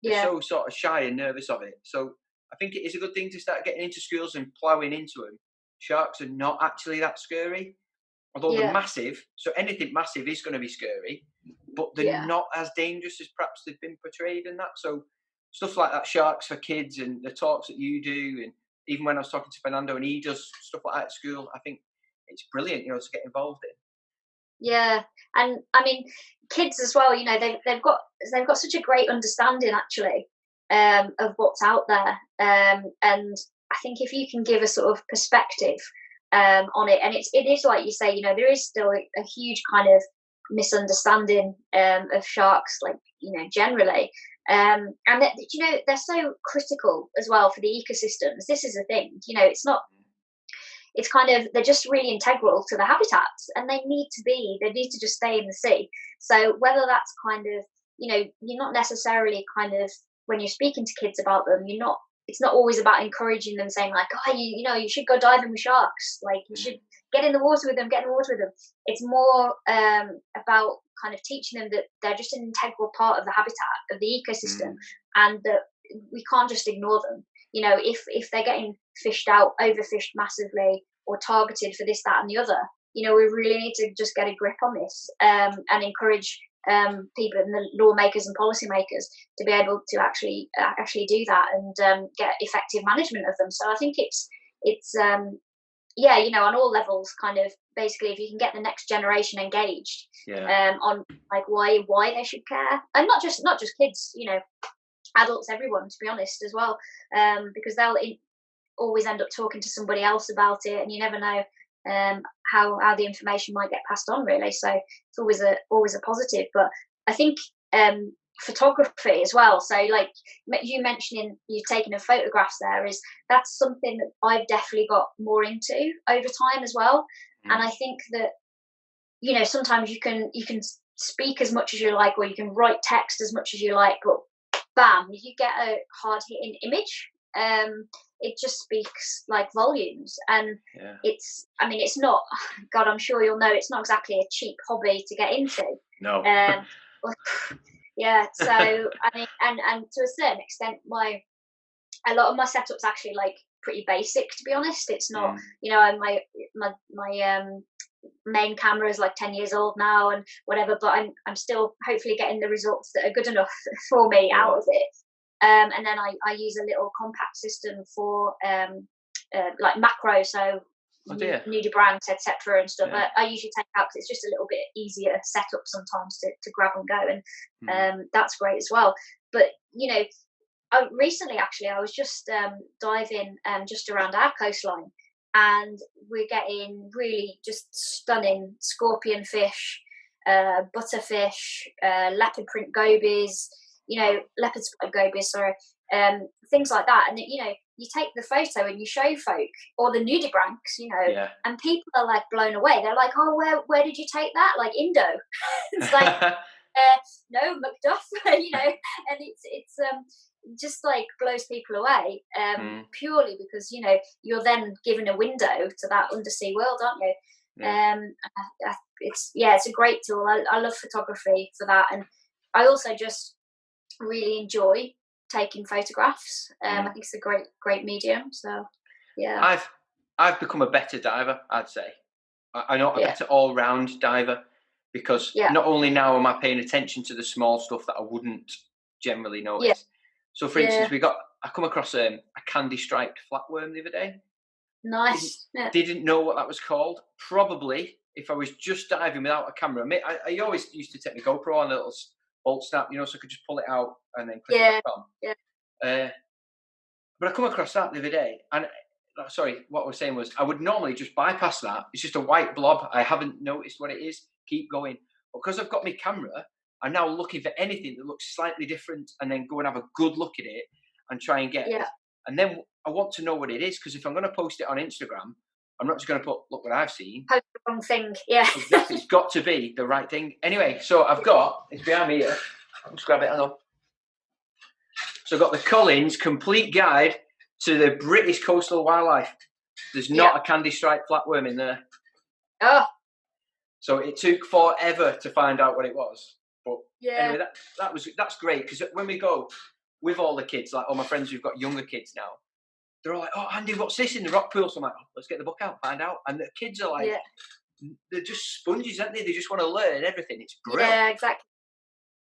they're so sort of shy and nervous of it. So I think it is a good thing to start getting into schools and ploughing into them. Sharks are not actually that scary, although they're massive. So anything massive is going to be scary, but they're not as dangerous as perhaps they've been portrayed in that. So stuff like that, Sharks for Kids, and the talks that you do, and even when I was talking to Fernando and he does stuff like that at school, I think it's brilliant, to get involved in. Yeah, and I mean, kids as well. They've got such a great understanding actually of what's out there, and I think if you can give a sort of perspective on it, and it is like you say, there is still a huge kind of misunderstanding of sharks, like generally, and that, they're so critical as well for the ecosystems. This is the thing, it's not. It's kind of, they're just really integral to the habitats, and they need to just stay in the sea. So whether that's kind of, you're not necessarily kind of, when you're speaking to kids about them, it's not always about encouraging them, saying like, oh, you should go diving with sharks, like you should get in the water with them. It's more about kind of teaching them that they're just an integral part of the habitat, of the ecosystem, and that we can't just ignore them. If they're getting fished out, overfished massively, or targeted for this, that, and the other, we really need to just get a grip on this, and encourage people and the lawmakers and policymakers to be able to actually do that, and get effective management of them. So I think it's on all levels, kind of basically, if you can get the next generation engaged on like why they should care, and not just kids, adults, everyone, to be honest, as well, because they'll always end up talking to somebody else about it, and you never know how the information might get passed on, really. So it's always a positive. But I think photography as well, so like you mentioning you taking of photographs there, that's something that I've definitely got more into over time as well. And I think that, you know, sometimes you can speak as much as you like, or you can write text as much as you like, but bam, you get a hard hitting image. It just speaks like volumes. And it's not, God, I'm sure you'll know, it's not exactly a cheap hobby to get into. No. Yeah, so I mean, and to a certain extent, a lot of my setup's actually like pretty basic, to be honest. It's not, you know, my main camera is like 10 years old now and whatever, but I'm still hopefully getting the results that are good enough for me out of it. And then I use a little compact system for like macro, so nudibranchs, etc. and stuff. I usually take out because it's just a little bit easier setup sometimes to grab and go, and that's great as well. But you know, recently actually I was just diving just around our coastline, and we're getting really just stunning scorpion fish, butterfish, leopard print gobies, you know, leopard spotted gobies, sorry, things like that. And you know, you take the photo and you show folk, or the nudibranchs, you know, and people are like blown away. They're like, "Oh, where did you take that?" Like Indo. It's like, no, Macduff, you know, and it's just like blows people away, purely because, you know, you're then given a window to that undersea world, aren't you? It's a great tool. I love photography for that, and I also just really enjoy taking photographs. I think it's a great medium. So yeah, I've become a better diver, I'd say. I'm not a better all-round diver, because not only now am I paying attention to the small stuff that I wouldn't generally notice. So for instance, I come across a candy striped flatworm the other day. Nice. Didn't know what that was called. Probably if I was just diving without a camera. I always used to take my GoPro on a little bolt snap, you know, so I could just pull it out and then click it back on. But I come across that the other day, and sorry, what I was saying was I would normally just bypass that. It's just a white blob. I haven't noticed what it is. Keep going. But because I've got my camera, I'm now looking for anything that looks slightly different, and then go and have a good look at it and try and get it. And then I want to know what it is, because if I'm going to post it on Instagram, I'm not just going to put, look what I've seen. Post the wrong thing, yeah. Exactly. It's got to be the right thing. Anyway, so it's behind me here. I'll just grab it, hang on. So I've got the Collins Complete Guide to the British Coastal Wildlife. There's not a candy striped flatworm in there. Oh. So it took forever to find out what it was. But anyway, that's great, because when we go with all the kids, like all my friends who've got younger kids now, they're all like, "Oh, Andy, what's this in the rock pool?" So I'm like, "Oh, let's get the book out, find out." And the kids are like, they're just sponges, aren't they? They just want to learn everything. It's great. Yeah, exactly.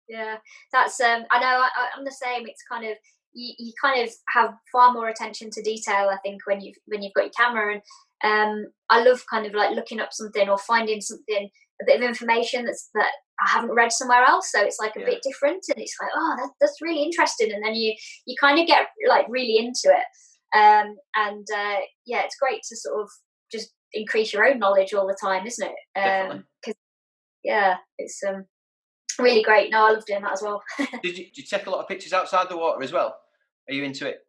Yeah, that's I know I'm the same. It's kind of you kind of have far more attention to detail, I think, when you've got your camera. And I love kind of like looking up something or finding something, a bit of information that I haven't read somewhere else, so it's like a bit different, and it's like, oh, that's really interesting, and then you kind of get like really into it. It's great to sort of just increase your own knowledge all the time, isn't it? Definitely. It's really great. No, I love doing that as well. Did you take a lot of pictures outside the water as well? Are you into it?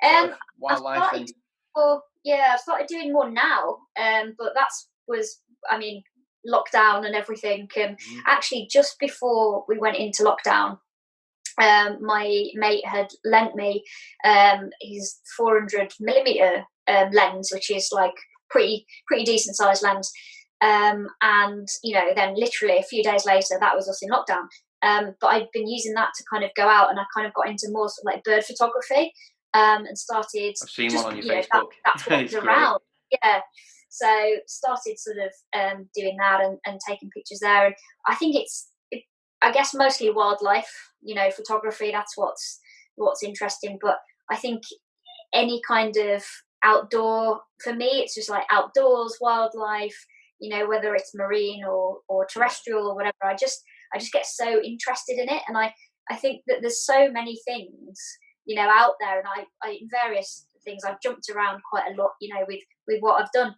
Wildlife I've started doing more now. But lockdown and everything. Actually, just before we went into lockdown, my mate had lent me his 400mm lens, which is like pretty decent sized lens. And you know, then literally a few days later, that was us in lockdown. But I'd been using that to kind of go out, and I kind of got into more sort of like bird photography, and started. I've seen one on your Facebook. That's what's around. Yeah. So started sort of doing that and taking pictures there. And I think I guess mostly wildlife, you know, photography. That's what's interesting. But I think any kind of outdoor, for me, it's just like outdoors, wildlife. You know, whether it's marine or terrestrial or whatever. I just get so interested in it, and I think that there's so many things out there, and I in various things I've jumped around quite a lot, with what I've done,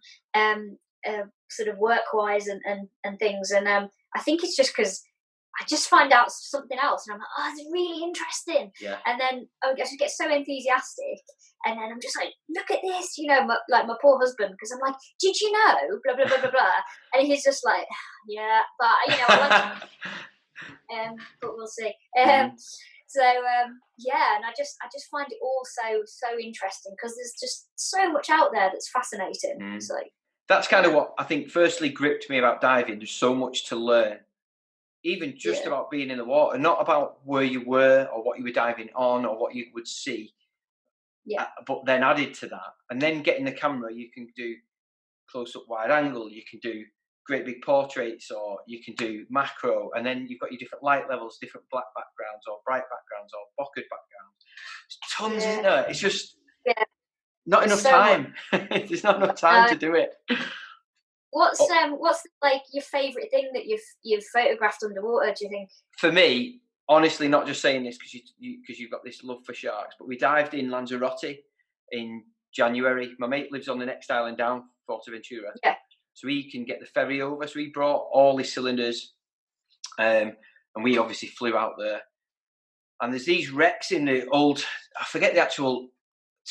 sort of work wise and things, and I think it's just because I just find out something else, and I'm like, oh, it's really interesting. Yeah. And then I just get so enthusiastic, and then I'm just like, look at this, my poor husband, because I'm like, did you know, blah blah blah blah blah, and he's just like, yeah, but I like, but we'll see. So and I just find it all so interesting, because there's just so much out there that's fascinating. So that's kind of what I think firstly gripped me about diving. There's so much to learn. Even just about being in the water, not about where you were or what you were diving on or what you would see. Yeah. But then added to that, and then getting the camera, you can do close-up wide angle, you can do great big portraits, or you can do macro, and then you've got your different light levels, different black backgrounds or bright backgrounds or bocketed backgrounds. There's tons, isn't there? It's just not enough time. There's not enough time to do it. What's like your favourite thing that you've photographed underwater, do you think? For me, honestly, not just saying this because you've got this love for sharks, but we dived in Lanzarote in January. My mate lives on the next island down, Fuerteventura. Yeah. So he can get the ferry over. So he brought all his cylinders, and we obviously flew out there. And there's these wrecks in the old, I forget the actual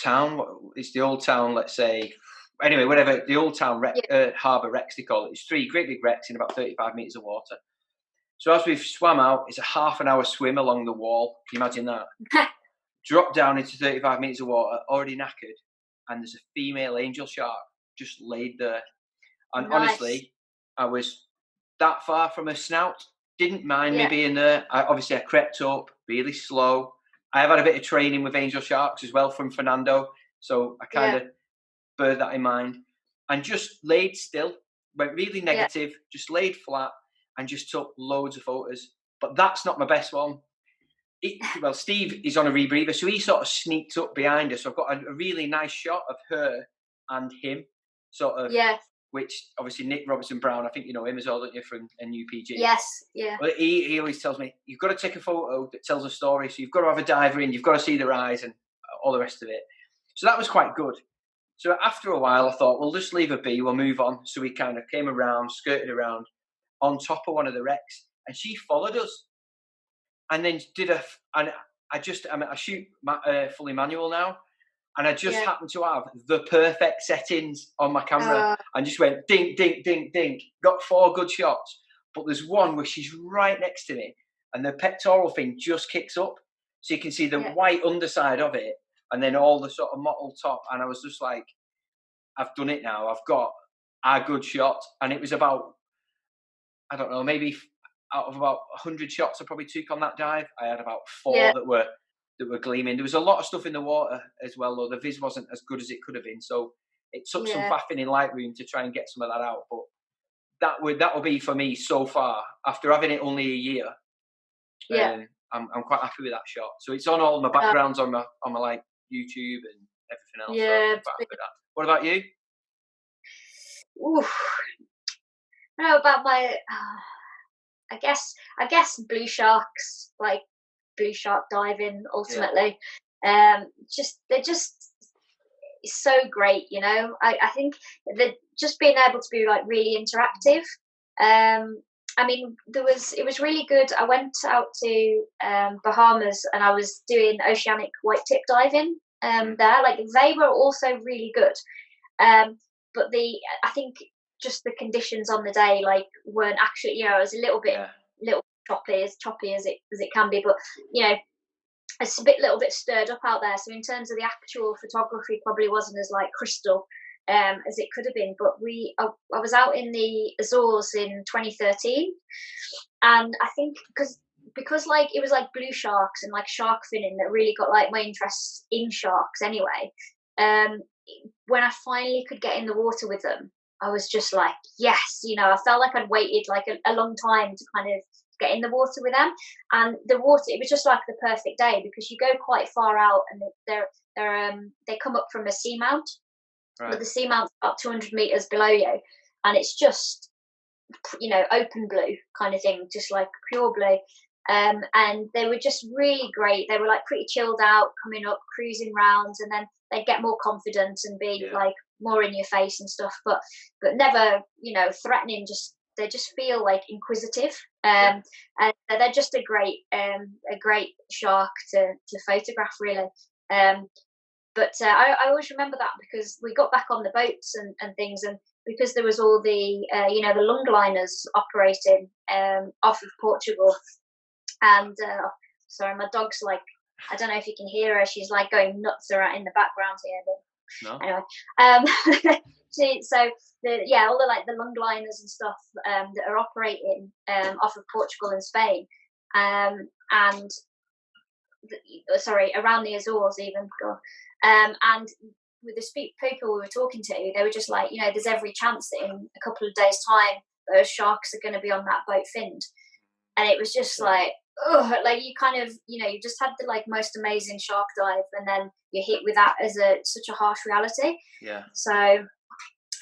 town. It's the old town, let's say. Anyway, whatever, the old town harbour wrecks, they call it. It's 3 great big wrecks in about 35 metres of water. So as we've swam out, it's a half an hour swim along the wall. Can you imagine that? Drop down into 35 metres of water, already knackered, and there's a female angel shark just laid there. And honestly, I was that far from her snout, didn't mind me being there. I crept up really slow. I have had a bit of training with angel sharks as well from Fernando, so I kind of bear that in mind, and just laid still, went really negative, just laid flat, and just took loads of photos. But that's not my best one. Steve is on a rebreather, so he sort of sneaked up behind us. So I've got a really nice shot of her and him, sort of. Yeah. Which obviously Nick Robertson Brown, I think you know him as well, don't you, from NUPG? Yes, yeah. Well, he always tells me, you've got to take a photo that tells a story. So you've got to have a diver in, you've got to see their eyes and all the rest of it. So that was quite good. So after a while, I thought, we'll just leave her be, we'll move on. So we kind of came around, skirted around on top of one of the wrecks, and she followed us. And then I shoot fully manual now, and I just happened to have the perfect settings on my camera, and just went ding, ding, ding, ding. Got 4 good shots, but there's one where she's right next to me, and the pectoral fin just kicks up, so you can see the white underside of it, and then all the sort of mottled top. And I was just like, I've done it now. I've got a good shot, and it was about, I don't know, maybe out of about 100 shots I probably took on that dive, I had about 4 that were gleaming. There was a lot of stuff in the water as well, though the viz wasn't as good as it could have been. So it took some faffing in Lightroom to try and get some of that out. But that will be for me so far, after having it only a year. I'm quite happy with that shot. So it's on all my backgrounds on my like YouTube and everything else. Yeah. So I'm quite happy with that. What about you? Oof. I don't know about my. I guess blue sharks, like blue shark diving. Ultimately, they're just so great. I think that just being able to be like really interactive. I mean, it was really good. I went out to Bahamas, and I was doing oceanic white tip diving there. Like, they were also really good, but I think just the conditions on the day weren't actually, it was a little bit choppy as it can be, but it's a little bit stirred up out there. So in terms of the actual photography, probably wasn't as crystal as it could have been. But I was out in the Azores in 2013, and I think because it was blue sharks and shark finning that really got my interest in sharks anyway. When I finally could get in the water with them, I was just yes, I felt like I'd waited a long time to kind of get in the water with them. And the water, it was just the perfect day, because you go quite far out, and they come up from a seamount, but the seamount's about 200 meters below you, and it's just open blue kind of thing, just pure blue. And they were just really great. They were like pretty chilled out, coming up, cruising rounds, and then they'd get more confident and be like more in your face and stuff, but never, you know, threatening. They just feel like inquisitive, and they're just a great shark to photograph, really. But I always remember that because we got back on the boats and things, and because there was all the you know, the lungliners operating off of Portugal, and sorry, my dog's like, I don't know if you can hear her, she's like going nuts around in the background here, but no. Anyway, so all the like the lungliners and stuff that are operating off of Portugal and Spain, and around the Azores even. And with the people we were talking to, they were just like, you know, there's every chance that in a couple of days' time those sharks are going to be on that boat finned. And it was just like, oh, like you kind of, you know, you just had the like most amazing shark dive, and then you're hit with that as such a harsh reality. Yeah. So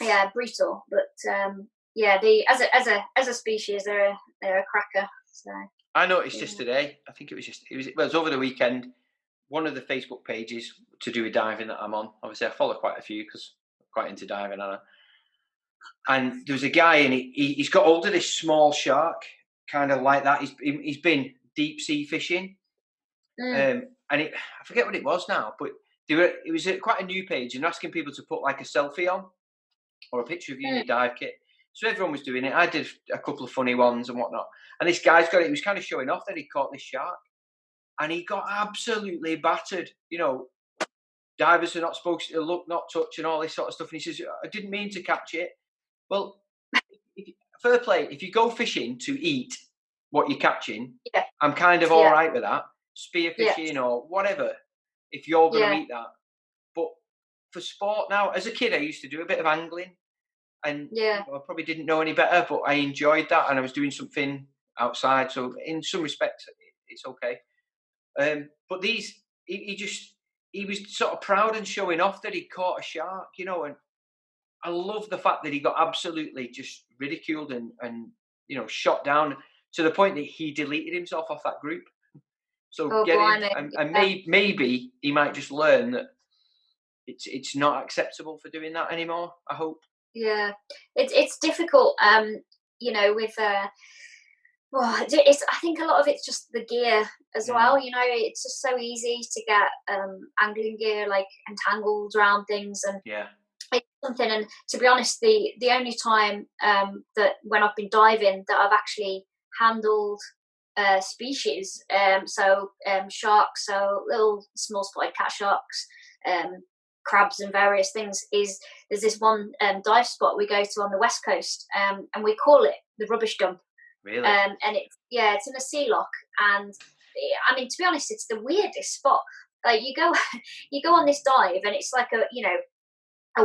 yeah, brutal. But as a species, they're a cracker. So I noticed just today, I think it was over the weekend, one of the Facebook pages to do with diving that I'm on. Obviously, I follow quite a few because I'm quite into diving, and there was a guy, and he's got hold of this small shark, kind of like that. He's been deep sea fishing, and I forget what it was now, but it was quite a new page, and they're asking people to put like a selfie on or a picture of you in your dive kit. So everyone was doing it. I did a couple of funny ones and whatnot, and this guy's got it. He was kind of showing off that he caught this shark. And he got absolutely battered. You know, divers are not supposed to look, not touch, and all this sort of stuff. And he says, I didn't mean to catch it. Well, fair play. If you go fishing to eat what you're catching, I'm kind of all right with that. Spear fishing or whatever, if you're going to eat that. But for sport now, as a kid, I used to do a bit of angling. And I probably didn't know any better, but I enjoyed that. And I was doing something outside. So in some respects, it's okay. But he was sort of proud and showing off that he caught a shark, you know, and I love the fact that he got absolutely just ridiculed and you know, shot down to the point that he deleted himself off that group. So maybe he might just learn that it's not acceptable for doing that anymore. I hope. Yeah, it's difficult, you know, with. Well, I think a lot of it's just the gear as well. You know, it's just so easy to get angling gear like entangled around things, and it's something. And to be honest, the only time that when I've been diving that I've actually handled species, sharks, so little small spotted cat sharks, crabs, and various things, is there's this one dive spot we go to on the west coast, and we call it the rubbish dump. Really? And it's in a sea lock, and I mean, to be honest, it's the weirdest spot. Like you go on this dive, and it's like a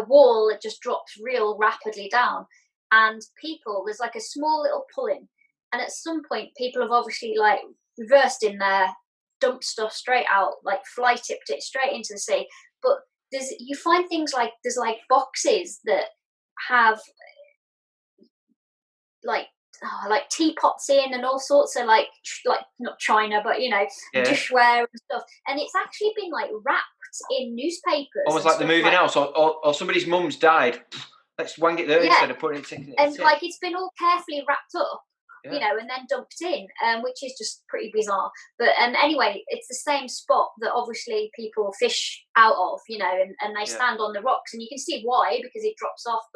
wall that just drops real rapidly down, and there's like a small little pull-in, and at some point people have obviously like reversed in there, dumped stuff straight out, like fly tipped it straight into the sea. But you find things like there's like boxes that have like teapots in and all sorts of like not china, but you know, dishware and stuff, and it's actually been like wrapped in newspapers, almost like the moving house, or somebody's mum's died. Let's wang it there instead of putting it. And like it's been all carefully wrapped up, you know, and then dumped in, which is just pretty bizarre. But anyway, it's the same spot that obviously people fish out of, you know, and they stand on the rocks, and you can see why, because it drops off.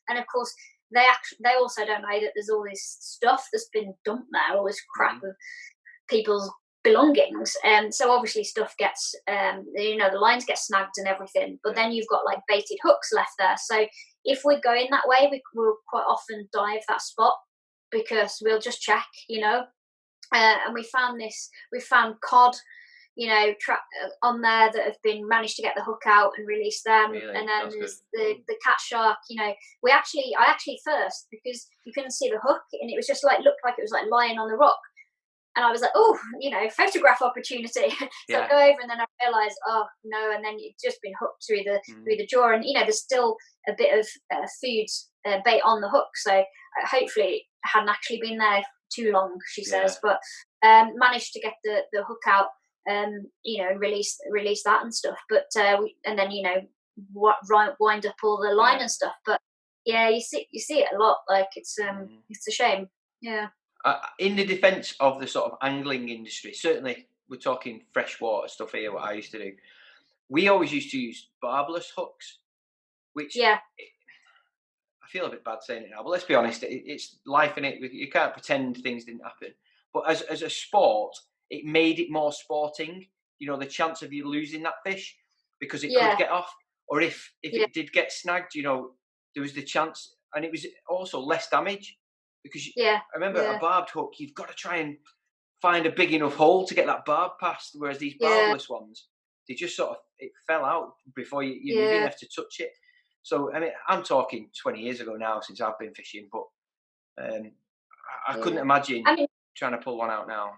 And of course, they also don't know that there's all this stuff that's been dumped there, all this crap of people's belongings, and so obviously stuff gets you know, the lines get snagged and everything, but then you've got like baited hooks left there. So if we're going that way, we'll quite often dive that spot, because we'll just check, you know, and we found cod, you know, on there that have been managed to get the hook out and release them. Really? And then there's the cat shark, you know. I actually first, because you couldn't see the hook, and it was just like, looked like it was like lying on the rock, and I was like, oh, you know, photograph opportunity. So I go over, and then I realised, oh no, and then it's just been hooked through the jaw, and you know, there's still a bit of food bait on the hook, so hopefully it hadn't actually been there too long, she says. But managed to get the hook out, you know, and release that and stuff. But and then, you know, wind up all the line and stuff. But yeah, you see it a lot. Like it's a shame. Yeah. In the defence of the sort of angling industry, certainly we're talking freshwater stuff here. What I used to do, we always used to use barbless hooks, which I feel a bit bad saying it now, but let's be honest, it's life in it. You can't pretend things didn't happen. But as a sport, it made it more sporting. You know, the chance of you losing that fish because it could get off, or if it did get snagged, you know, there was the chance, and it was also less damage because I remember a barbed hook, you've got to try and find a big enough hole to get that barb past, whereas these barbless ones, they just sort of, it fell out before you didn't have to touch it. So, I mean, I'm talking 20 years ago now since I've been fishing, but I couldn't imagine trying to pull one out now.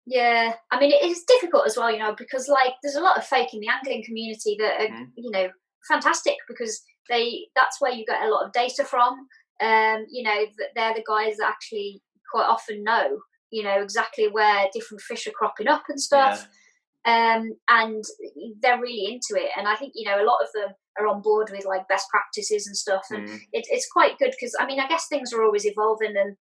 Yeah, I mean, it's difficult as well, you know, because like there's a lot of folk in the angling community that are, you know, fantastic because that's where you get a lot of data from. You know, they're the guys that actually quite often know, you know, exactly where different fish are cropping up and stuff. And they're really into it. And I think, you know, a lot of them are on board with like best practices and stuff. And it's quite good because, I mean, I guess things are always evolving, and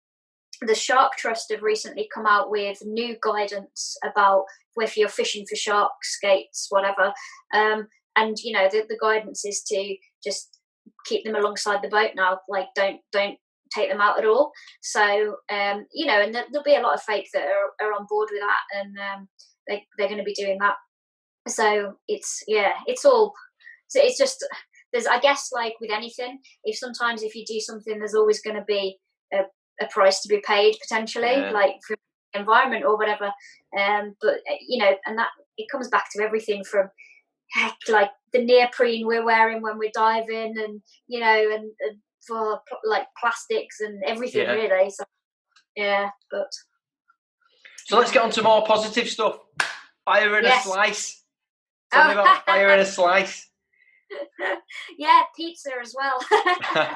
the Shark Trust have recently come out with new guidance about if you're fishing for sharks, skates, whatever. And, you know, the guidance is to just keep them alongside the boat now. Like, don't take them out at all. So, you know, and there'll be a lot of folk that are on board with that, and they're going to be doing that. So it's just, there's, I guess, like with anything, if you do something, there's always going to be a price to be paid potentially, like for the environment or whatever. But you know, and that it comes back to everything from like the neoprene we're wearing when we're diving, and you know, and for like plastics and everything really. So so let's get on to more positive stuff. Fire and a slice. Tell me about fire and a slice. Yeah, pizza as well. So,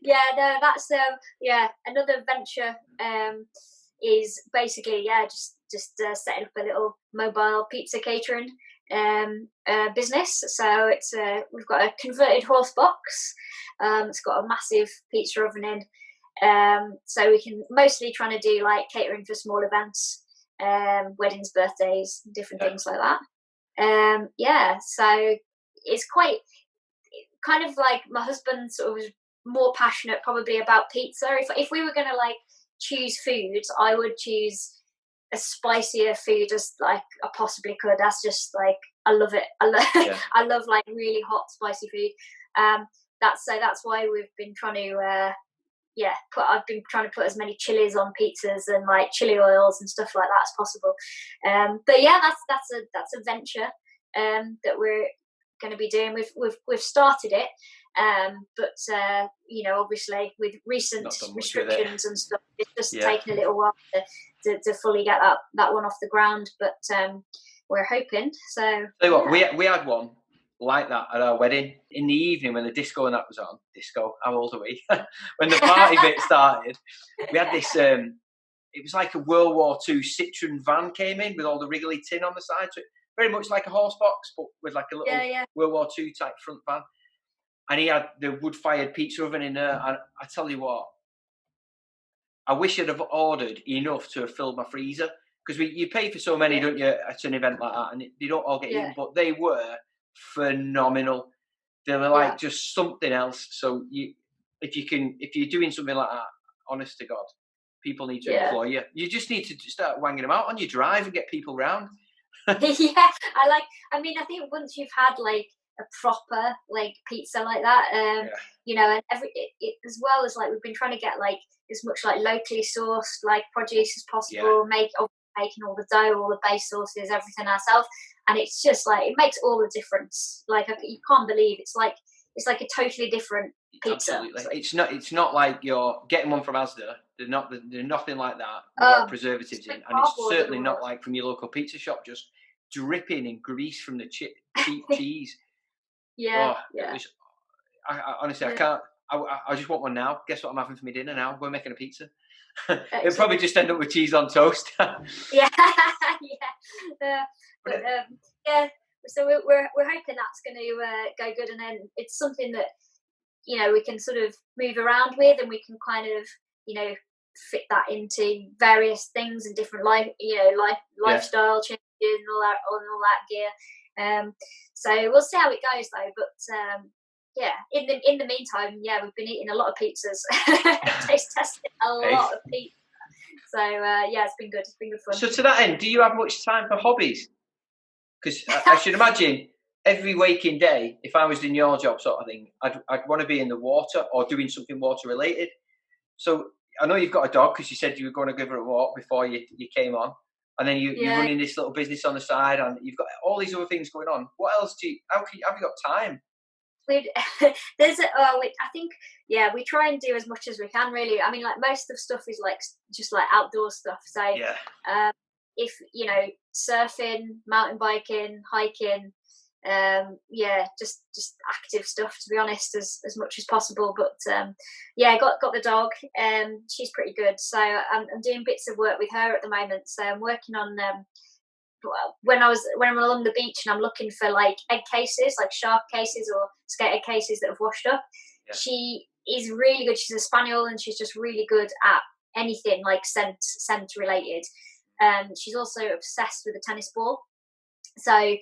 yeah, no, that's another venture is basically just setting up a little mobile pizza catering business. So it's we've got a converted horse box. It's got a massive pizza oven in, so we can mostly trying to do like catering for small events, weddings, birthdays, different things like that. So it's quite kind of like my husband sort of was more passionate probably about pizza. If we were going to like choose foods, I would choose as spicier food as like I possibly could. That's just like I love it. I love like really hot spicy food. That's why we've been trying to I've been trying to put as many chilies on pizzas and like chili oils and stuff like that as possible. But yeah, that's a venture that we're going to be doing. We've started it, but you know, obviously with recent restrictions and stuff, it's just taken a little while to fully get that one off the ground. But we're hoping. So tell you what, we had one like that at our wedding in the evening when the disco and that was on. Disco, how old are we? When the party bit started, we had this. It was like a World War II Citroen van came in with all the wriggly tin on the side. So very much like a horse box, but with like a little World War II type front van. And he had the wood-fired pizza oven in there. And I tell you what, I wish I'd have ordered enough to have filled my freezer. Because you pay for so many, don't you, at an event like that, and they don't all get eaten. But they were phenomenal. They were like just something else. So if you're doing something like that, honest to God, people need to employ you. You just need to start wanging them out on your drive and get people round. I think once you've had like a proper like pizza like that, you know, and as well as like we've been trying to get like as much like locally sourced like produce as possible, making all the dough, all the base sauces, everything ourselves, and it's just like it makes all the difference. Like you can't believe it's like a totally different pizza. Absolutely, it's not like you're getting one from Asda. They're nothing like that. Without preservatives in, and it's certainly not like from your local pizza shop, just dripping in grease from the cheap cheese. It was, honestly, I can't. I just want one now. Guess what I'm having for my dinner now? We're making a pizza. It'll probably just end up with cheese on toast. Yeah, yeah. Yeah. So we're hoping that's going to go good, and then it's something that we can sort of move around with, and we can kind of fit that into various things and different lifestyle changes and all that gear. So we'll see how it goes though. But yeah, in the meantime, we've been eating a lot of pizzas, taste testing a lot of pizza. So it's been good. It's been good fun. So to that end, do you have much time for hobbies? Because I should imagine every waking day, if I was in your job sort of thing, I'd want to be in the water or doing something water related. So I know you've got a dog because you said you were going to give her a walk before you came on, and then you're running this little business on the side, and you've got all these other things going on. What else have you got time? I think we try and do as much as we can, really. I mean, like most of stuff is like just like outdoor stuff. So if surfing, mountain biking, hiking, just active stuff, to be honest, as much as possible. But got the dog. She's pretty good. So I'm doing bits of work with her at the moment. So I'm working on when I'm along the beach and I'm looking for like egg cases, like shark cases or skater cases that have washed up. Yeah. She is really good. She's a Spaniel, and she's just really good at anything like scent related. She's also obsessed with a tennis ball. So,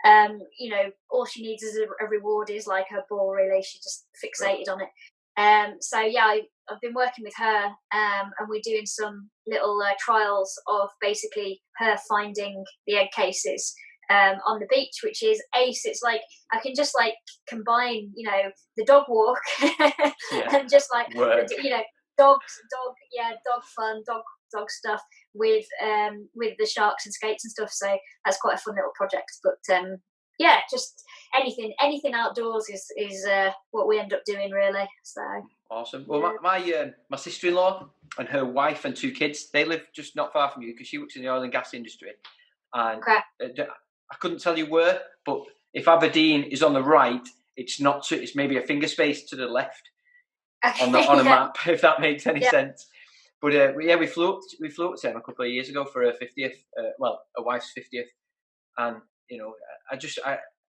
all she needs is a reward is like her ball, really. She's just fixated on it. I've been working with her, and we're doing some little trials of basically her finding the egg cases on the beach, which is ace. It's like I can just like combine, the dog walk and just like dog fun, dog stuff with the sharks and skates and stuff. So that's quite a fun little project. But just anything outdoors is what we end up doing, really. So awesome. Well, my sister-in-law and her wife and 2 kids, they live just not far from you because she works in the oil and gas industry. And I couldn't tell you where, but if Aberdeen is on the right, it's not. It's maybe a finger space to the left on a map, if that makes any sense. But we flew up to them a couple of years ago for her 50th. A wife's 50th, and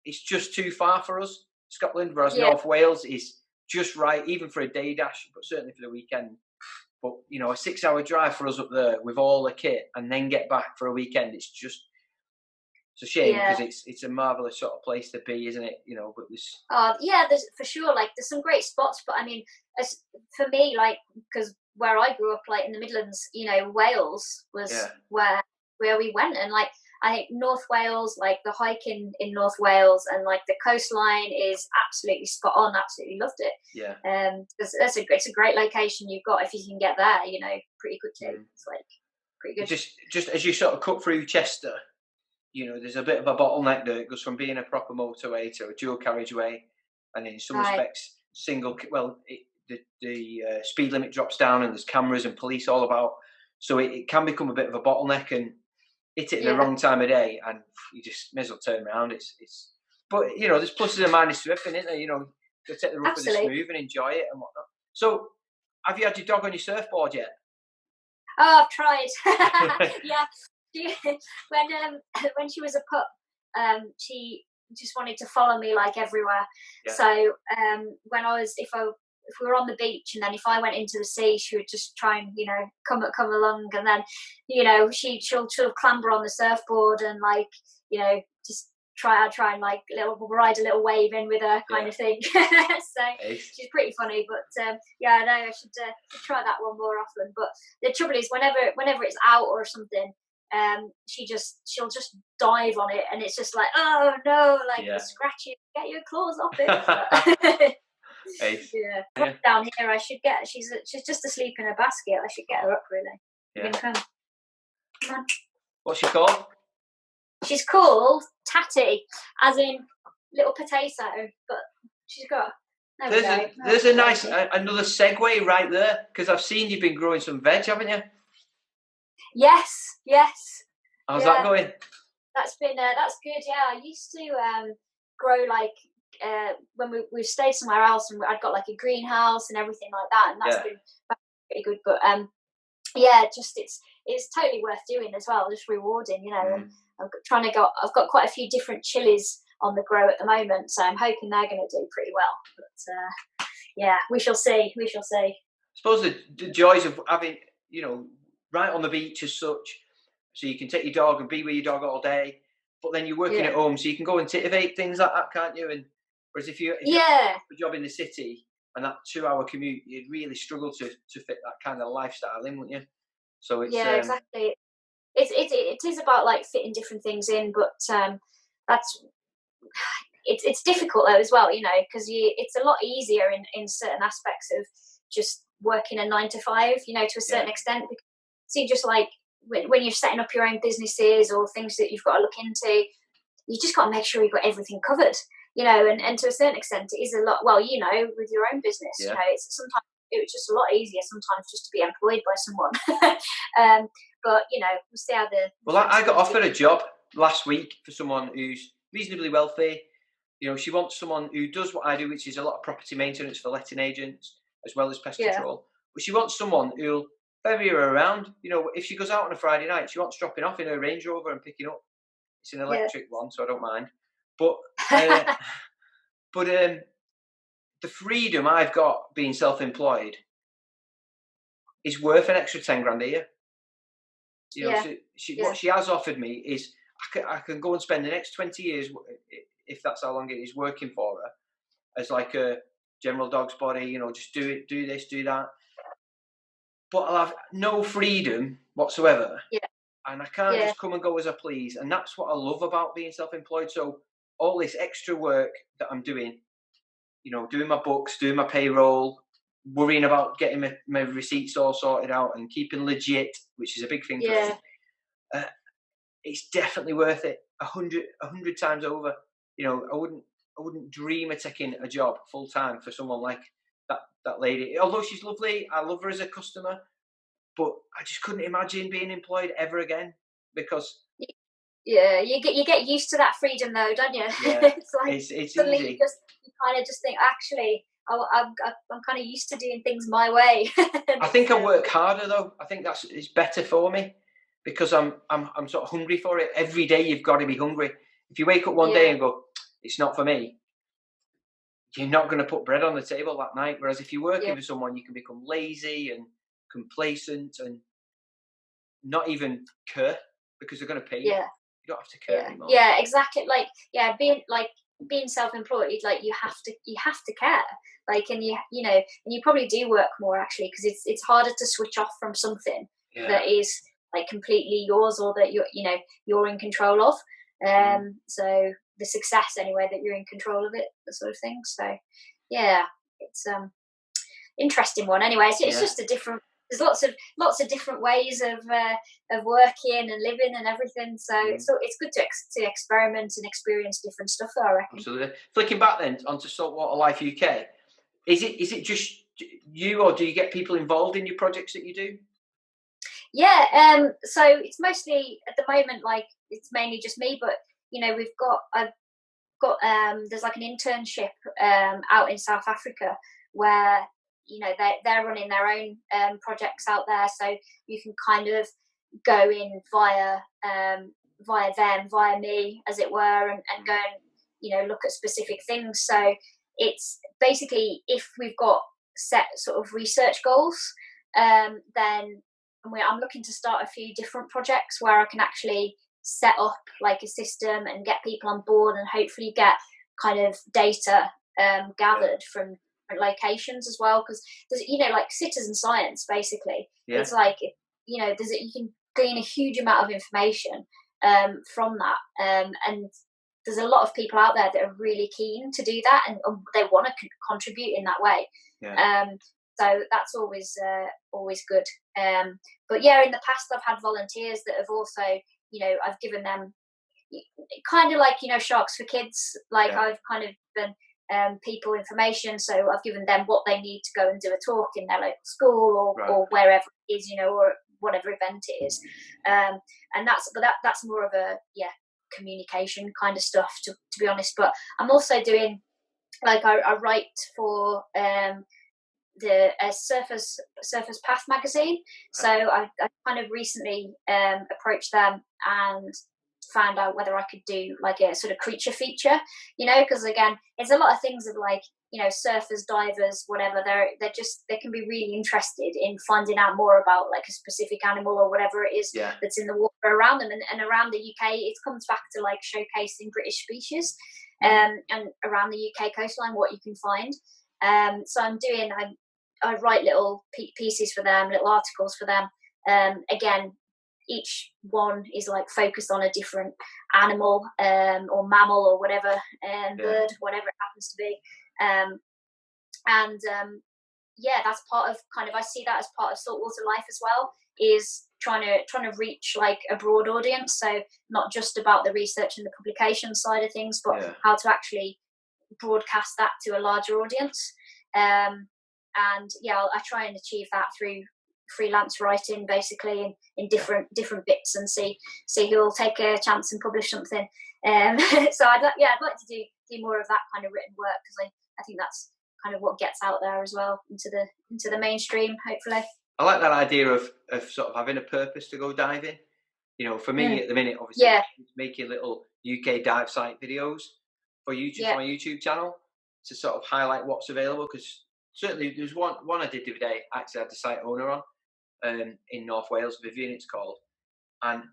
it's just too far for us, Scotland. Whereas North Wales is just right, even for a day dash, but certainly for the weekend. But a 6-hour drive for us up there with all the kit, and then get back for a weekend. It's a shame because it's a marvelous sort of place to be, isn't it? But there's for sure. Like there's some great spots, but I mean, for me, like because where I grew up, like in the Midlands, Wales was where we went, and like I think North Wales, like the hiking in North Wales and like the coastline is absolutely spot on. Absolutely loved it. Yeah. It's a great location you've got if you can get there, pretty quickly. It's like pretty good. Just as you sort of cut through Chester, there's a bit of a bottleneck there. It goes from being a proper motorway to a dual carriageway, and in some respects, single. Well, the speed limit drops down, and there's cameras and police all about. So it can become a bit of a bottleneck, and hit it in the wrong time of day, and you just may as well turn around. But there's pluses and minuses to everything, isn't there? To take the rough with the smooth and enjoy it and whatnot. So, have you had your dog on your surfboard yet? Oh, I've tried. When she was a pup, she just wanted to follow me like everywhere. Yeah. So if we were on the beach, and then if I went into the sea, she would just try and come along, and then she'll clamber on the surfboard and like just try and like ride a little wave in with her kind of thing. So she's pretty funny, but I know I should try that one more often. But the trouble is whenever it's out or something, she'll just dive on it, and it's just like, oh no, like the scratchy, get your claws off it. Down here I should get. She's just asleep in a basket. I should get her up, really. Yeah. Come on. What's she called? She's called Tattie, as in little potato, but she's got. There's a nice another segue right there, because I've seen you've been growing some veg, haven't you? Yes. How's that going? That's good. Yeah, I used to grow like when we've stayed somewhere else, and I'd got like a greenhouse and everything like that, and that's been pretty good. But just it's totally worth doing as well, just rewarding, and I've got quite a few different chilies on the grow at the moment, so I'm hoping they're going to do pretty well. But we shall see. I suppose the joys of having, right on the beach as such, so you can take your dog and be with your dog all day, but then you're working at home, so you can go and titivate things like that, can't you? And whereas if you have a job in the city and that 2-hour commute, you'd really struggle to fit that kind of lifestyle in, wouldn't you? So it's exactly. It is about like fitting different things in, but it's difficult though as well, because it's a lot easier in certain aspects of just working a 9 to 5, to a certain extent. Because see, just like when you're setting up your own businesses or things that you've got to look into, you just got to make sure you've got everything covered, and to a certain extent it is a lot. Well, with your own business, it's sometimes it's just a lot easier sometimes just to be employed by someone. But we'll see how the. Well, I got offered a job last week for someone who's reasonably wealthy. She wants someone who does what I do, which is a lot of property maintenance for letting agents as well as pest control. But she wants someone who'll ferry her around. If she goes out on a Friday night, she wants dropping off in her Range Rover and picking up. It's an electric one, so I don't mind. But the freedom I've got being self-employed is worth an extra 10 grand a year. What she has offered me is I can go and spend the next 20 years, if that's how long it is, working for her as like a general dog's body, just do it, do this, do that. But I'll have no freedom whatsoever. And I can't just come and go as I please. And that's what I love about being self-employed. So all this extra work that I'm doing, doing my books, doing my payroll, worrying about getting my receipts all sorted out and keeping legit, which is a big thing for me. It's definitely worth it 100 times over. I wouldn't dream of taking a job full time for someone like that lady. Although she's lovely, I love her as a customer, but I just couldn't imagine being employed ever again because. Yeah, you get used to that freedom though, don't you? Yeah, it's like it's suddenly easy. you kind of just think, actually, I'm kind of used to doing things my way. I think I work harder though. I think it's better for me because I'm sort of hungry for it. Every day you've got to be hungry. If you wake up one day and go, it's not for me, you're not going to put bread on the table that night. Whereas if you're working for someone, you can become lazy and complacent and not even care because they're going to pay you. Yeah. You don't have to care anymore. Yeah, exactly. Being self-employed, like you have to care. Like, and you probably do work more actually because it's harder to switch off from something that is like completely yours or that you're in control of. So the success anyway that you're in control of it, the sort of thing. So it's interesting one. Anyway, it's just a different. There's lots of different ways of working and living and everything. So it's good to experiment and experience different stuff. Though, I reckon. Absolutely. Flicking back then onto Saltwater Life UK, is it just you, or do you get people involved in your projects that you do? Yeah. So it's mostly at the moment, like it's mainly just me. But I've got there's like an internship out in South Africa where. They're running their own projects out there, so you can kind of go in via them, via me, as it were, and go and look at specific things. So it's basically if we've got set sort of research goals, then I'm looking to start a few different projects where I can actually set up like a system and get people on board and hopefully get kind of data gathered from locations as well, because there's like citizen science basically. It's like you can gain a huge amount of information from that, and there's a lot of people out there that are really keen to do that and they want to contribute in that way. So that's always good. But in the past I've had volunteers that have also I've given them kind of like Sharks for Kids, like I've kind of been people information, so I've given them what they need to go and do a talk in their local school or wherever it is, or whatever event it is, and that's more of a communication kind of stuff to be honest. But I'm also doing like I write for the Surface Path magazine. So I kind of recently approached them and found out whether I could do like a sort of creature feature, because again, it's a lot of things of like, surfers, divers, whatever. They can be really interested in finding out more about like a specific animal or whatever it is that's in the water around them. And around the UK, it comes back to like showcasing British species, and around the UK coastline, what you can find. So I write little pieces for them, little articles for them. Again, each one is like focused on a different animal or mammal or whatever, bird, whatever it happens to be. That's part of I see that as part of saltwater life as well, is trying to reach like a broad audience. So not just about the research and the publication side of things, but how to actually broadcast that to a larger audience. I try and achieve that through freelance writing, basically in different bits, and see who'll take a chance and publish something. So I'd like to do more of that kind of written work, because I think that's kind of what gets out there as well into the mainstream, hopefully. I like that idea of sort of having a purpose to go diving. For me at the minute, obviously, it's making little UK dive site videos for YouTube, for my YouTube channel, to sort of highlight what's available. Because certainly there's one I did the other day. Actually, I had the site owner on in North Wales, Vivian it's called. And